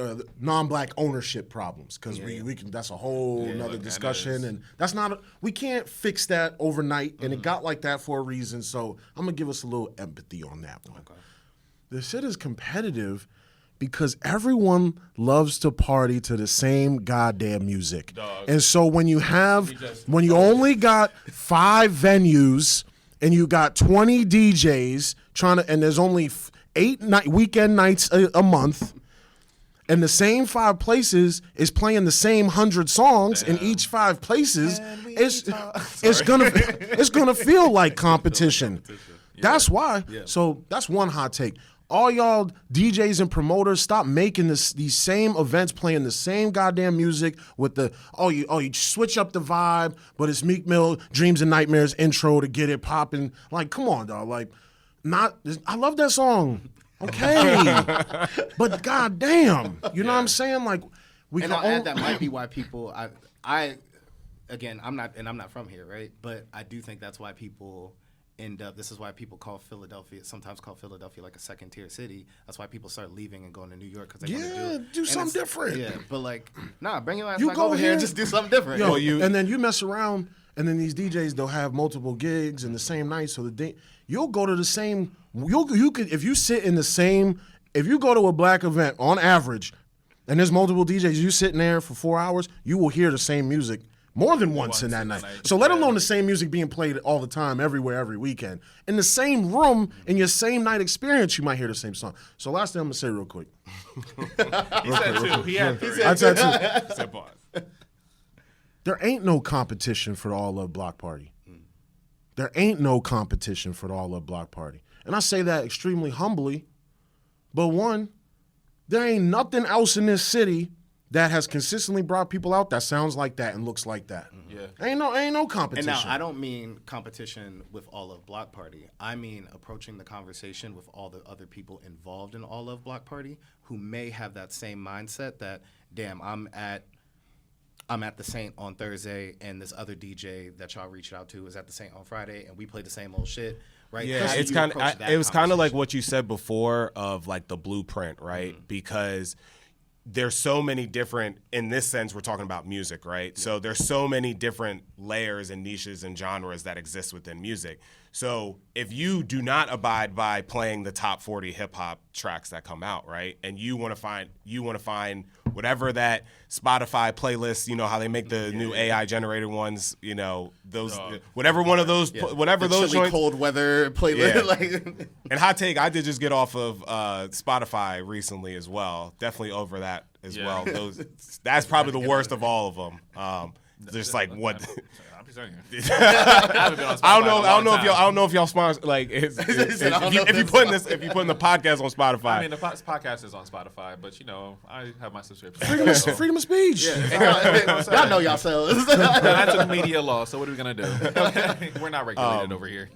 ownership problems, because we can. That's a whole another discussion, and that's not. We can't fix that overnight, and it got like that for a reason. So I'm gonna give us a little empathy on that one. Okay. The shit is competitive because everyone loves to party to the same goddamn music, and so when you only got 5 venues and you got 20 DJs and there's only 8 weekend nights a month. And the same 5 places is playing the same 100 songs in each 5 places. It's gonna feel like competition. That's why. Yeah. So that's one hot take. All y'all DJs and promoters, stop making these same events playing the same goddamn music with you switch up the vibe, but it's Meek Mill Dreams and Nightmares intro to get it popping. Like, come on, dog. Like, I love that song. Okay, but goddamn, you know what I'm saying? Like, that might be why people. Again, I'm not from here, right? But I do think that's why people end up. This is why people sometimes call Philadelphia like a second-tier city. That's why people start leaving and going to New York, because they want to do something different. Yeah, but like, bring your ass back over here and just do something different. And then you mess around, and then these DJs, they'll have multiple gigs in the same night, so you'll go to the same. You could, if you sit in the same. If you go to a black event on average, and there's multiple DJs, you sitting there for 4 hours, you will hear the same music more than once in that night. So let alone the same music being played all the time, everywhere, every weekend. In the same room, in your same night experience, you might hear the same song. So last thing I'm gonna say real quick. He said 2. He had 3. I said 2. Said pause. There ain't no competition for the All Love Block Party. There ain't no competition for the All Love Block Party. And I say that extremely humbly. But one, there ain't nothing else in this city that has consistently brought people out that sounds like that and looks like that. Yeah. Ain't no competition. And now, I don't mean competition with All Love Block Party. I mean approaching the conversation with all the other people involved in All Love Block Party who may have that same mindset that, damn, I'm at I'm at the Saint on Thursday, and this other DJ that y'all reached out to is at the Saint on Friday, and we play the same old shit, right? Yeah, How it's do you kind approach of that it was kind of like conversation? what you said before of like the blueprint, right? Because there's so many different, in this sense, we're talking about music, right? So there's so many different layers and niches and genres that exist within music. So if you do not abide by playing the top 40 hip hop tracks that come out, right? And you want to find whatever that Spotify playlist, you know, how they make the new AI generated ones, you know, those, whatever one of those, whatever The those chilly joints. cold weather playlist. Yeah. Like, And hot take, I did just get off of Spotify recently as well. Definitely over that as well. That's probably the worst of all of them. Just like what. I'm just saying. I haven't been on Spotify I in a long time. I don't know if y'all sponsor like if you putting the podcast on Spotify. I mean, the podcast is on Spotify, but you know, I have my subscription. Freedom of speech. y'all know yourselves. That's a media law. So what are we gonna do? We're not regulated over here.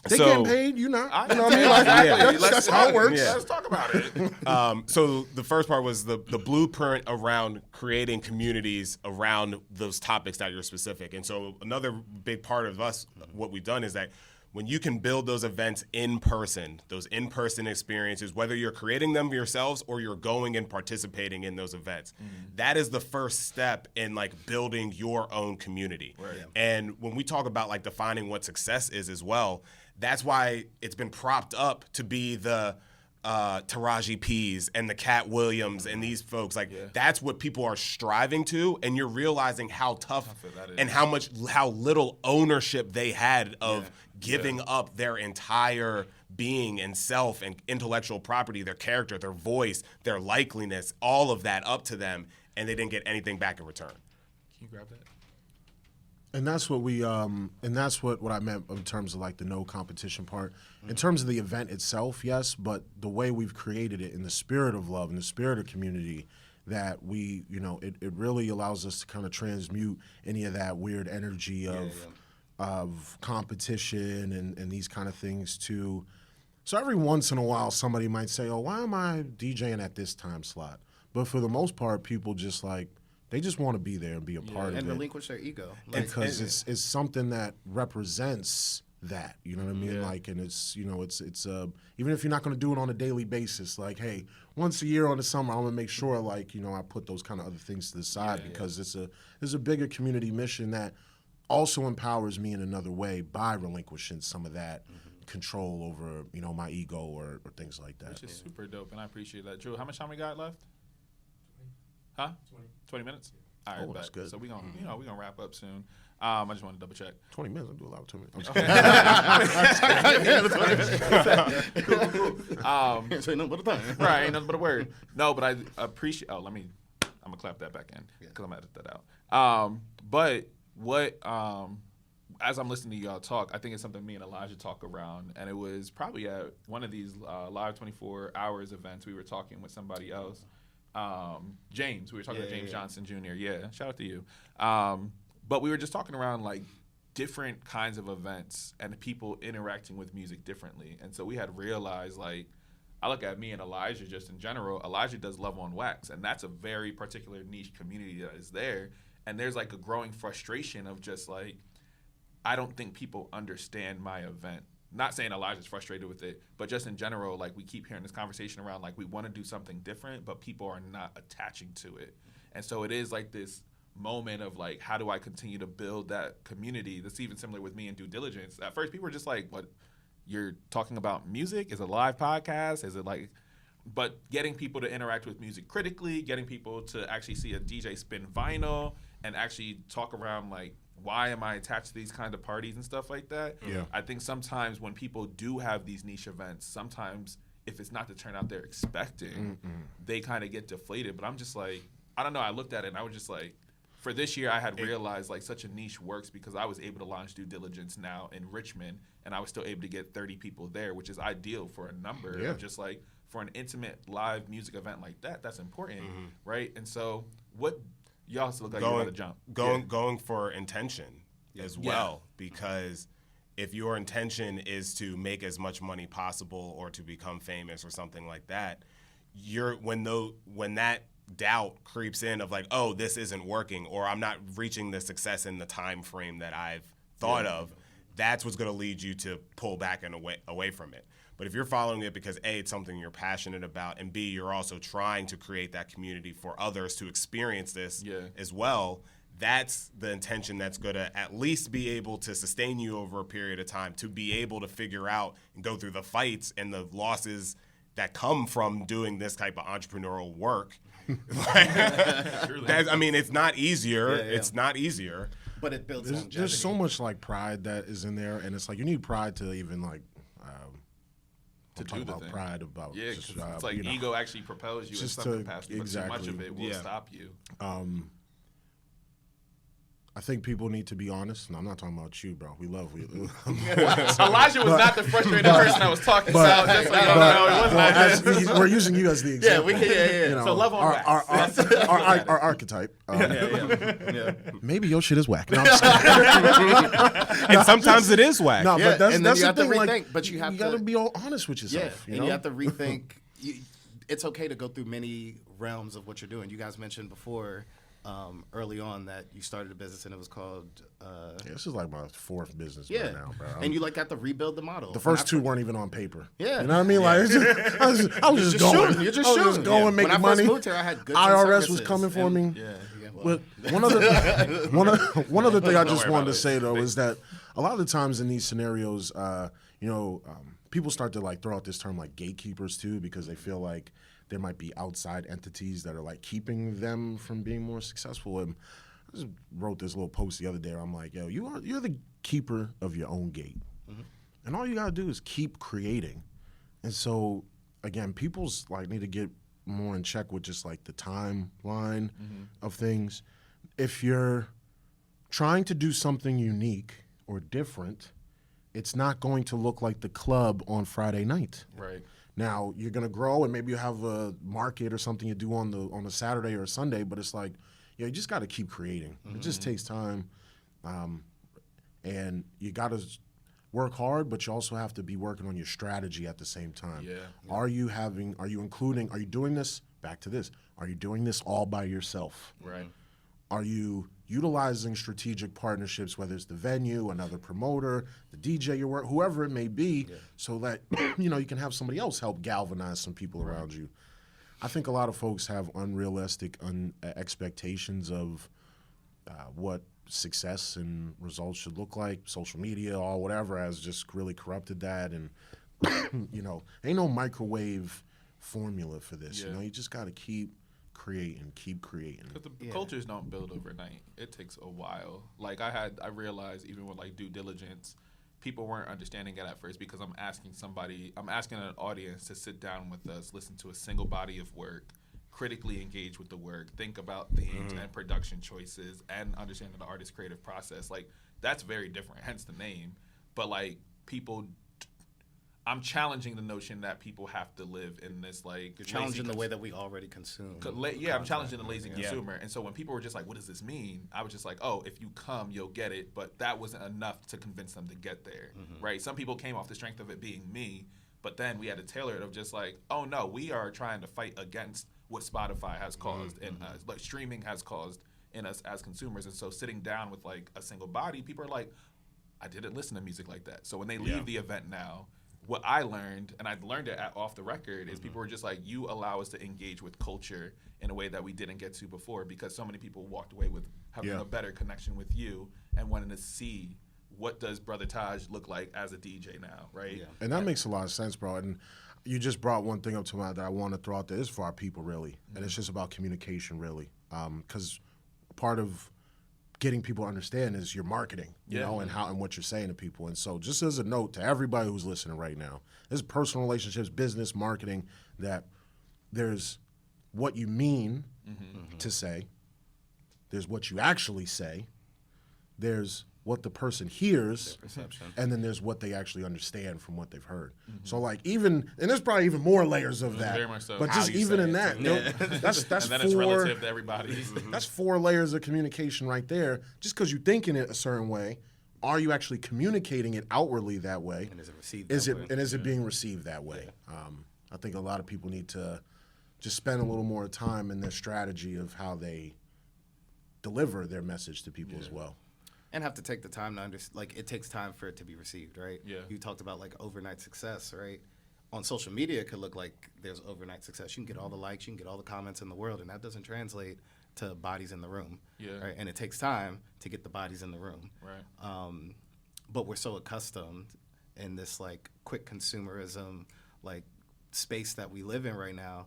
They So- getting paid, you not. I You know what I mean? Like, Exactly. that's how it works. Yeah. Let's talk about it. So the first part was the blueprint around creating communities around those topics that you're specific. And so another big part of us, what we've done is that when you can build those events in person, those in-person experiences, whether you're creating them yourselves or you're going and participating in those events, that is the first step in like building your own community. Right. And when we talk about like defining what success is as well, that's why it's been propped up to be the Taraji P's and the Cat Williams and these folks. Like that's what people are striving to, and you're realizing how tough and how little ownership they had of giving up their entire being and self and intellectual property, their character, their voice, their likeliness, all of that up to them, and they didn't get anything back in return. Can you grab that? And that's what we and that's what I meant in terms of like the no competition part. In terms of the event itself, yes, but the way we've created it in the spirit of love, in the spirit of community, that we, you know, it really allows us to kind of transmute any of that weird energy of competition and these kind of things to. So every once in a while somebody might say, oh, why am I DJing at this time slot? But for the most part, people just like, they just want to be there and be a part of and it. relinquish their ego. Like, Because it's something that represents that, you know what I mean? Like, and it's, you know, it's even if you're not going to do it on a daily basis, like, hey, once a year on the summer, I'm going to make sure, like, you know, I put those kind of other things to the side because it's a bigger community mission that also empowers me in another way by relinquishing some of that control over, you know, my ego or things like that. Which is super dope, and I appreciate that. Drew, how much time we got left? Huh? 20 minutes? All right, that's bet. good. So we're gonna wrap up soon. I just want to double check. 20 minutes, I'll do a lot of 20 minutes. Say nothing but a thing. Right, ain't nothing but a word. No, but I appreciate. I'm gonna clap that back in because I'm gonna edit that out. But what as I'm listening to y'all talk, I think it's something me and Elijah talk around, and it was probably at one of these live 24 hours events. We were talking with somebody else. James, we were talking to James Johnson Jr. Yeah, shout out to you. But we were just talking around like different kinds of events and people interacting with music differently. And so we had realized, like, I look at me and Elijah just in general. Elijah does WeLoveOnWax, and that's a very particular niche community that is there. And there's like a growing frustration of just like, I don't think people understand my event. Not saying Elijah's frustrated with it, but just in general, like we keep hearing this conversation around like we want to do something different, but people are not attaching to it. And so it is like this moment of like, how do I continue to build that community? That's even similar with me and Due Diligence. At first, people were just like, what, you're talking about music? Is it a live podcast? Is it like, but getting people to interact with music critically, getting people to actually see a DJ spin vinyl and actually talk around like, why am I attached to these kind of parties and stuff like that? Yeah. I think sometimes when people do have these niche events, sometimes if it's not the turnout they're expecting, they kind of get deflated. But I'm just like, I don't know. I looked at it and I was just like, for this year, I had realized like such a niche works because I was able to launch Due Diligence now in Richmond, and I was still able to get 30 people there, which is ideal for a number of just like for an intimate live music event like that. That's important, right? And so what y'all also look like you're about to jump. Going for intention as well, because if your intention is to make as much money possible or to become famous or something like that, when that doubt creeps in of like, oh, this isn't working, or I'm not reaching the success in the time frame that I've thought of, that's what's going to lead you to pull back and away from it. But if you're following it because A, it's something you're passionate about, and B, you're also trying to create that community for others to experience this as well, that's the intention that's going to at least be able to sustain you over a period of time, to be able to figure out and go through the fights and the losses that come from doing this type of entrepreneurial work. I mean, it's not easier. It's not easier. But it builds longevity. There's so much like pride that is in there, and it's like you need pride to even like to do the thing. Pride about just, it's like ego actually propels you in some capacity, but too much of it will stop you. I think people need to be honest, and I'm not talking about you, bro. We love you. Elijah was not the frustrated person I was talking about. Just so you know, it wasn't we're using you as the example. You know, so love on wax. Our archetype. Maybe your shit is whack. No, and sometimes it is whack. No, but that's the thing. Rethink, but you got to be all honest with yourself. You have to rethink. It's okay to go through many realms of what you're doing. You guys mentioned before. Early on that you started a business and it was called this is like my fourth business right now, bro. And you got to rebuild the model. The first two weren't even on paper. Yeah. You know what I mean? Like I was just going. Shooting. You're just shooting. Going, making money. When I first moved here, I had goods IRS and services. was coming for me. Well. One other thing I just wanted to say though is that a lot of the times in these scenarios, people start to like throw out this term like gatekeepers too, because they feel like there might be outside entities that are like keeping them from being more successful. And I just wrote this little post the other day where I'm like, yo, you're the keeper of your own gate. Mm-hmm. And all you gotta do is keep creating. And so again, people's like need to get more in check with just like the timeline of things. If you're trying to do something unique or different, it's not going to look like the club on Friday night. Right. Now you're gonna grow, and maybe you have a market or something you do on a Saturday or a Sunday. But it's like, you just got to keep creating. It just takes time, and you got to work hard. But you also have to be working on your strategy at the same time. Yeah. Are you doing this? Back to this. Are you doing this all by yourself? Right. Are you utilizing strategic partnerships, whether it's the venue, another promoter, the DJ you work, whoever it may be, so that you can have somebody else help galvanize some people around you? I think a lot of folks have unrealistic expectations of what success and results should look like. Social media or whatever has just really corrupted that, and ain't no microwave formula for this. You just got to keep creating. Because the cultures don't build overnight. It takes a while. Like I realized even with like due diligence, people weren't understanding it at first because I'm asking an audience to sit down with us, listen to a single body of work, critically engage with the work, think about themes and production choices, and understanding the artist's creative process. Like that's very different, hence the name. But like I'm challenging the notion that people have to live in this like. You're challenging the way that we already consume. I'm challenging the lazy consumer. And so when people were just like, what does this mean? I was just like, oh, if you come, you'll get it. But that wasn't enough to convince them to get there, right? Some people came off the strength of it being me, but then we had to tailor it of just like, oh no, we are trying to fight against what Spotify has caused in us, like streaming has caused in us as consumers. And so sitting down with like a single body, people are like, I didn't listen to music like that. So when they leave the event now, what I learned, and I learned it off the record, is people were just like, you allow us to engage with culture in a way that we didn't get to before, because so many people walked away with having a better connection with you and wanting to see what does Brother Taaj look like as a DJ now, right? Yeah. And that makes a lot of sense, bro. And you just brought one thing up to mind that I want to throw out there. It's for our people, really. And it's just about communication, really. Because part of getting people to understand is your marketing, you know, and how and what you're saying to people. And so just as a note to everybody who's listening right now, this is personal relationships, business, marketing, that there's what you mean to say, there's what you actually say, there's what the person hears, and then there's what they actually understand from what they've heard. So like even, and there's probably even more layers of that. Very much so. But just even in that, that's and then it's relative to everybody. That's 4 layers of communication right there. Just because you're thinking it a certain way, are you actually communicating it outwardly that way? And is it received is it being received that way? I think a lot of people need to just spend a little more time in their strategy of how they deliver their message to people as well. And have to take the time to understand, like, it takes time for it to be received, right? Yeah. You talked about, like, overnight success, right? On social media, it could look like there's overnight success. You can get all the likes, you can get all the comments in the world, and that doesn't translate to bodies in the room. Yeah. Right? And it takes time to get the bodies in the room. Right. But we're so accustomed in this, like, quick consumerism, like, space that we live in right now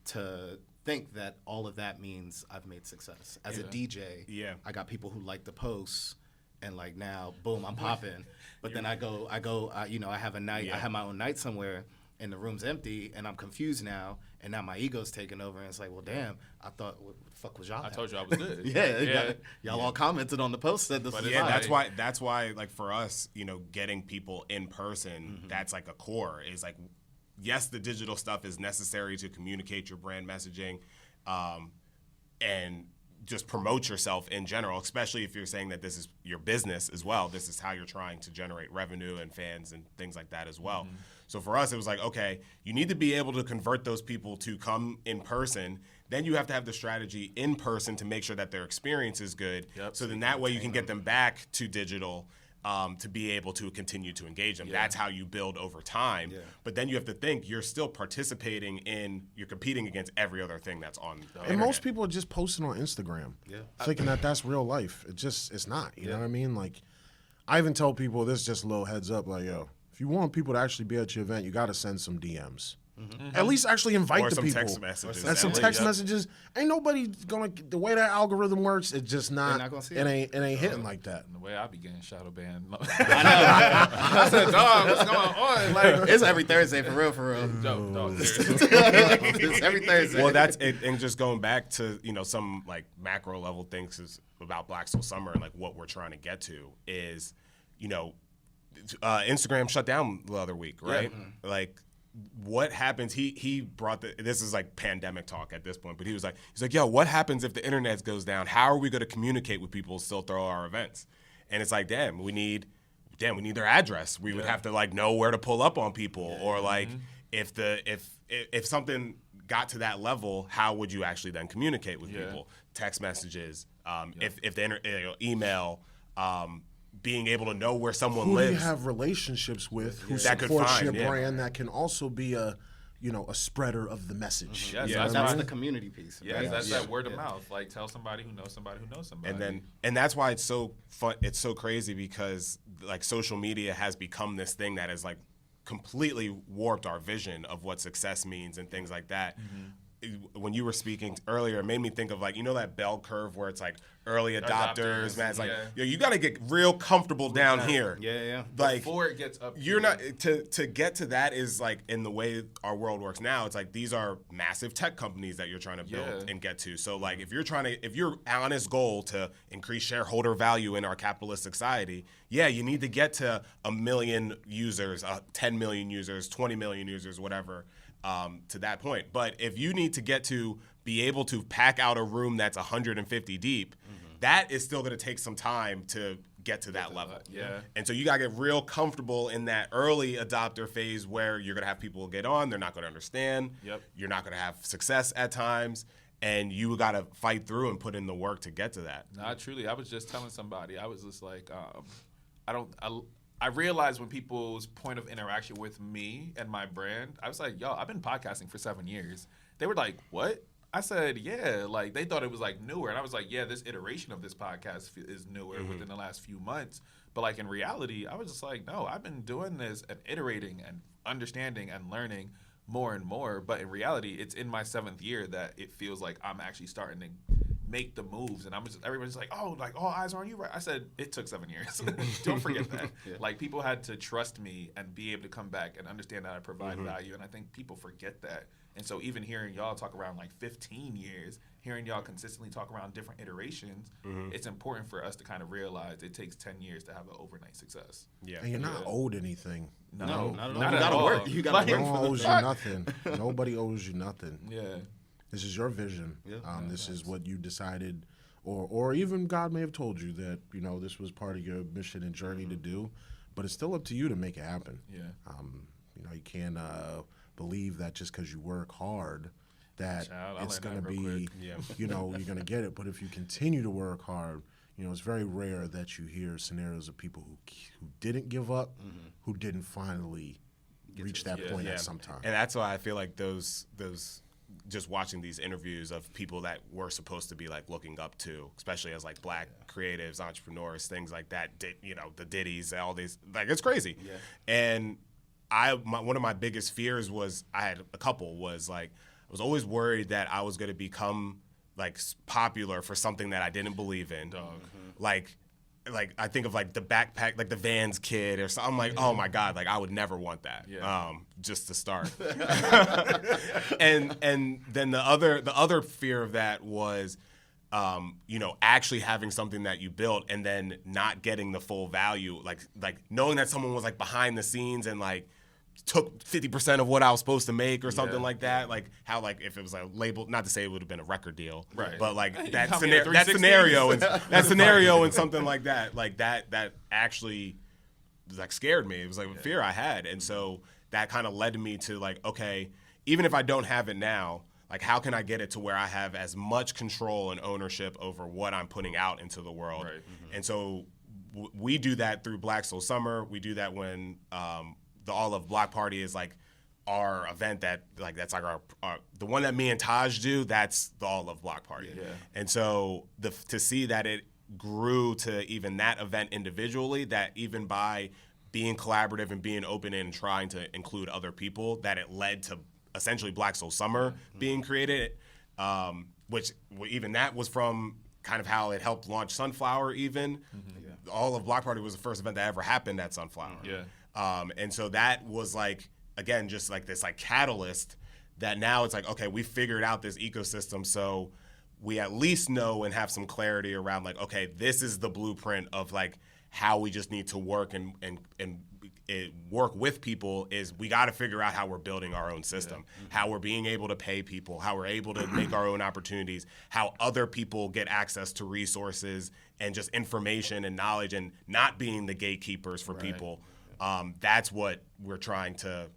to think that all of that means I've made success. As a DJ, I got people who like the posts, and like now, boom, I'm popping. But then I have a night, I have my own night somewhere, and the room's empty, and I'm confused now, and now my ego's taking over, and it's like, well, damn, I thought, what the fuck was y'all? I told you I was good. Y'all all commented on the post, said this. Yeah, that's why, like for us, getting people in person, that's like a core. Is like, yes, the digital stuff is necessary to communicate your brand messaging, and just promote yourself in general, especially if you're saying that this is your business as well. This is how you're trying to generate revenue and fans and things like that as well. So for us, it was like, okay, you need to be able to convert those people to come in person. Then you have to have the strategy in person to make sure that their experience is good. So then that way you can get them back to digital to be able to continue to engage them. That's how you build over time. But then you have to think you're still participating you're competing against every other thing that's on the internet. Most people are just posting on Instagram, thinking that that's real life. It's not. You know what I mean? Like, I even tell people, this is just a little heads up, like, yo, if you want people to actually be at your event, you got to send some DMs. At least actually invite the people. Text messages. And some text messages. Ain't nobody gonna, the way that algorithm works, it's just not, it ain't hitting like that. The way I be getting shadow banned. I know. I said, dog, what's going on? Like, it's every Thursday, for real. Dog, seriously. It's every Thursday. Well, that's it. And just going back to, some like macro level things is about Black Soul Summer and like what we're trying to get to is, Instagram shut down the other week, right? Like, what happens? He brought this is like pandemic talk at this point, but he's like, yo, what happens if the internet goes down? How are we going to communicate with people, still throw our events? And it's like, damn, we need their address. We would have to like know where to pull up on people, or like if something got to that level, how would you actually then communicate with people? Text messages, if the email. Being able to know where someone lives. Who you have relationships with who supports your brand that can also be a spreader of the message. That's the community piece. Yeah, right? That's that word of mouth. Like, tell somebody who knows somebody who knows somebody. And that's why it's so fun. It's so crazy because like social media has become this thing that has like completely warped our vision of what success means and things like that. When you were speaking earlier, it made me think of like, that bell curve where it's like early adopters, man. It's like, you got to get real comfortable down here. Like, before it gets up. You're not, to get to that is like, in the way our world works now, it's like, these are massive tech companies that you're trying to build and get to. So like, if your honest goal to increase shareholder value in our capitalist society, you need to get to 1 million users, 10 million users, 20 million users, whatever. To that point. But if you need to get to be able to pack out a room that's 150 deep, that is still going to take some time to get to that level. And so you got to get real comfortable in that early adopter phase where you're going to have people get on, they're not going to understand, you're not going to have success at times, and you got to fight through and put in the work to get to that. No, truly. I was just telling somebody, I was just like, I realized when people's point of interaction with me and my brand, I was like, yo, I've been podcasting for 7 years. They were like, what? I said, yeah. Like, they thought it was like newer. And I was like, yeah, this iteration of this podcast is newer within the last few months. But like in reality, I was just like, no, I've been doing this and iterating and understanding and learning more and more. But in reality, it's in my 7th year that it feels like I'm actually starting to make the moves, and everybody's like, oh, like all eyes are on you, right? I said it took 7 years. Don't forget that. Like, people had to trust me and be able to come back and understand that I provide value, and I think people forget that. And so even hearing y'all talk around like 15 years, hearing y'all consistently talk around different iterations, it's important for us to kind of realize it takes 10 years to have an overnight success. And you're not owed anything. No, not at all. You got to work. No one owes you nothing. Nobody owes you nothing. Yeah. This is your vision. This is what you decided, or even God may have told you that, this was part of your mission and journey to do, but it's still up to you to make it happen. You can't believe that just because you work hard that Child, I it's learned going to that real be, quick. you're going to get it. But if you continue to work hard, it's very rare that you hear scenarios of people who didn't give up, who didn't finally reach that point at some time. And that's why I feel like those just watching these interviews of people that we're supposed to be like looking up to, especially as like black creatives, entrepreneurs, things like that, the Diddies, all these, like, it's crazy. Yeah. And one of my biggest fears was, I had a couple, was like, I was always worried that I was going to become like popular for something that I didn't believe in. Like I think of like the backpack, like the Vans kid or something. I'm like, oh my God, like I would never want that. Just to start. and then the other fear of that was, actually having something that you built and then not getting the full value, like knowing that someone was like behind the scenes and like took 50% of what I was supposed to make or something like that. Like how, like if it was a label, not to say it would have been a record deal, right? But like that scenario and something like that, like that actually like scared me. It was like a fear I had, and so that kind of led me to like, okay, even if I don't have it now, like how can I get it to where I have as much control and ownership over what I'm putting out into the world? Right. And so we do that through Black Soul Summer. We do that when the All of Block Party is like our event that like that's like our the one that me and Taaj do. That's the All of Block Party. Yeah. And so to see that it grew to even that event individually, that even by being collaborative and being open and trying to include other people, that it led to essentially Black Soul Summer being created, which even that was from kind of how it helped launch Sunflower even. All of Block Party was the first event that ever happened at Sunflower. And so that was like, again, just like this like catalyst that now it's like, okay, we figured out this ecosystem, so we at least know and have some clarity around like, okay, this is the blueprint of like how we just need to work and work with people. Is we got to figure out how we're building our own system, how we're being able to pay people, how we're able to make our own opportunities, how other people get access to resources and just information and knowledge, and not being the gatekeepers for people. That's what we're trying to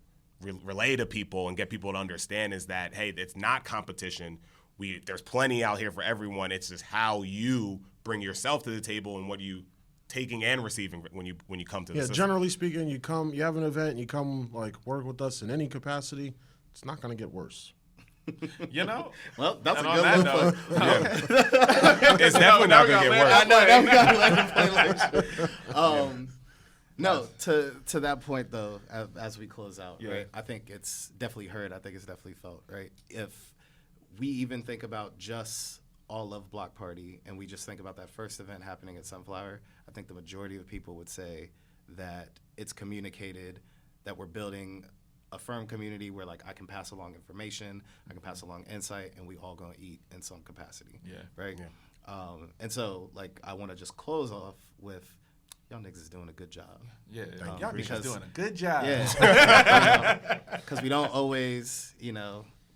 relay to people and get people to understand, is that, hey, it's not competition. There's plenty out here for everyone. It's just how you bring yourself to the table and what you taking and receiving when you come to the system. Generally speaking, you have an event and you come like work with us in any capacity, it's not going to get worse. Well, that's a good note. It's definitely not going to get worse. I know, I'm going to let him play later. No, to that point though, as we close out, right? I think it's definitely heard. I think it's definitely felt, right? If we even think about just All Love Block Party and we just think about that first event happening at Sunflower, I think the majority of people would say that it's communicated, that we're building a firm community where like I can pass along information, I can pass along insight, and we all gonna eat in some capacity. Right? Yeah. And so like I want to just close off with, y'all niggas is doing a good job. Yeah, y'all niggas doing a good job. Yeah. Because we don't always,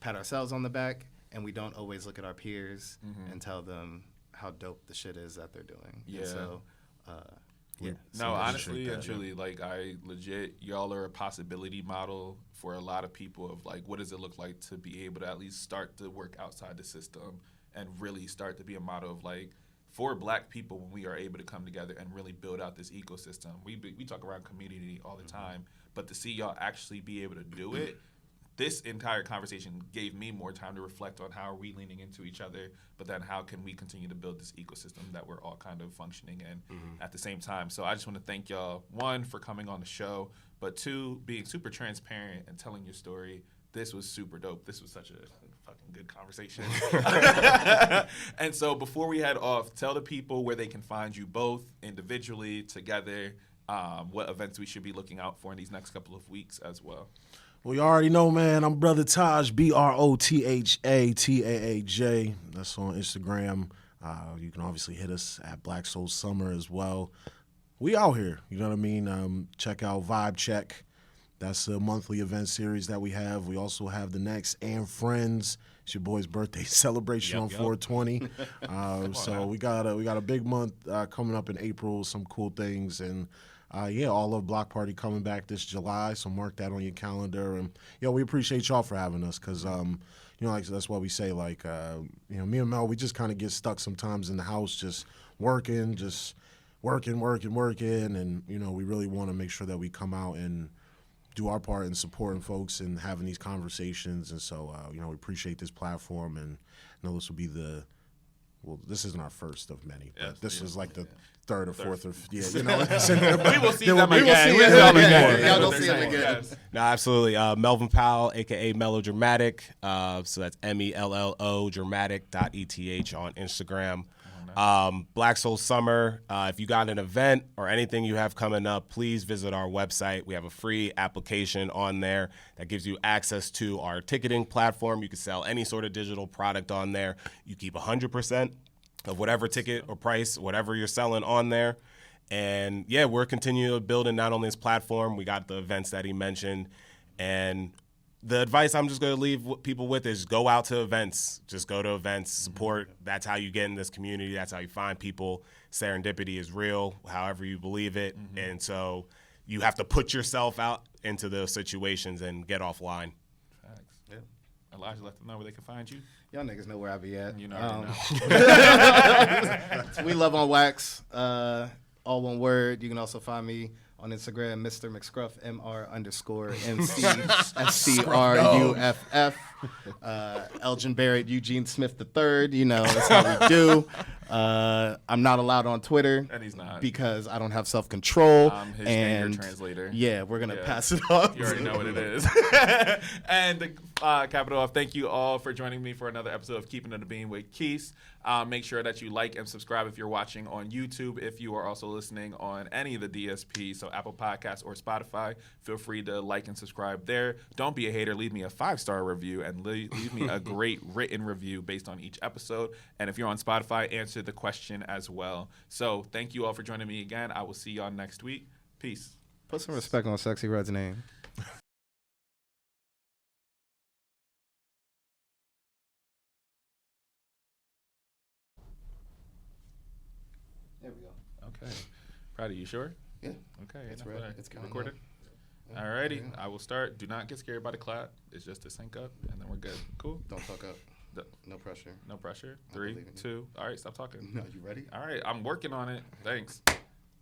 pat ourselves on the back, and we don't always look at our peers and tell them how dope the shit is that they're doing. Yeah. And so, No, honestly and truly, like I legit, y'all are a possibility model for a lot of people of like, what does it look like to be able to at least start to work outside the system and really start to be a model of like, for Black people, when we are able to come together and really build out this ecosystem. We talk around community all the time, but to see y'all actually be able to do it, this entire conversation gave me more time to reflect on how are we leaning into each other, but then how can we continue to build this ecosystem that we're all kind of functioning in at the same time. So I just want to thank y'all, one, for coming on the show, but two, being super transparent and telling your story. This was super dope. This was such a fucking good conversation. And so before we head off, tell the people where they can find you both individually, together, what events we should be looking out for in these next couple of weeks as well. Well, you already know, man. I'm Brother Taaj, BROTHATAAJ. That's on Instagram. You can obviously hit us at Black Soul Summer as well. We out here. You know what I mean? Check out Vibe Check. That's a monthly event series that we have. We also have the next and Friends. It's your boy's birthday celebration on 420. So we got a big month coming up in April. Some cool things, and All Love Block Party coming back this July. So mark that on your calendar. And we appreciate y'all for having us, because like that's why we say me and Mel, we just kind of get stuck sometimes in the house, just working, and we really want to make sure that we come out and do our part in supporting folks and having these conversations. And so, we appreciate this platform, and this will be this isn't our first of many, but this is like the third or fourth or we will see them again. Y'all gonna see them again. Yes. No, absolutely. Melvin Powell, aka Mello-Dramatic. So that's MELLO dramatic.eth on Instagram. Black Soul Summer. If you got an event or anything you have coming up, please visit our website. We have a free application on there that gives you access to our ticketing platform. You can sell any sort of digital product on there. You keep 100% of whatever ticket or price, whatever you're selling on there. And yeah, we're continuing building not only this platform, we got the events that he mentioned. And the advice I'm just going to leave people with is go out to events. Just go to events, support. That's how you get in this community. That's how you find people. Serendipity is real, however you believe it. And so you have to put yourself out into those situations and get offline. Facts. Yeah. Elijah, let them know where they can find you. Y'all niggas know where I be at. You know. We Love on Wax, all one word. You can also find me on Instagram, Mr. McScruff, MR_MC_SCRUFF. Elgin Barrett, Eugene Smith III. That's how we do. I'm not allowed on Twitter. And he's not. Because I don't have self-control. I'm his and anger translator. Yeah, we're going to pass it off. You already know what it is. And capital F, thank you all for joining me for another episode of Keepin It with Keith. Make sure that you like and subscribe if you're watching on YouTube. If you are also listening on any of the DSPs, so Apple Podcasts or Spotify, feel free to like and subscribe there. Don't be a hater. Leave me a 5-star review and leave me a great written review based on each episode. And if you're on Spotify, answer the question as well. So thank you all for joining me again. I will see y'all next week. Peace. Put some respect on Sexy Red's name. There we go. Okay. Proud of you, sure? Yeah. Okay. It's enough red. of that. It's You coming recorded? up. Alrighty. Yeah. I will start. Do not get scared by the clap. It's just to sync up, and then we're good. Cool? Don't fuck up. No pressure. No pressure. I 3, believe in you. 2. All right, stop talking. No, you ready? All right, I'm working on it. Thanks.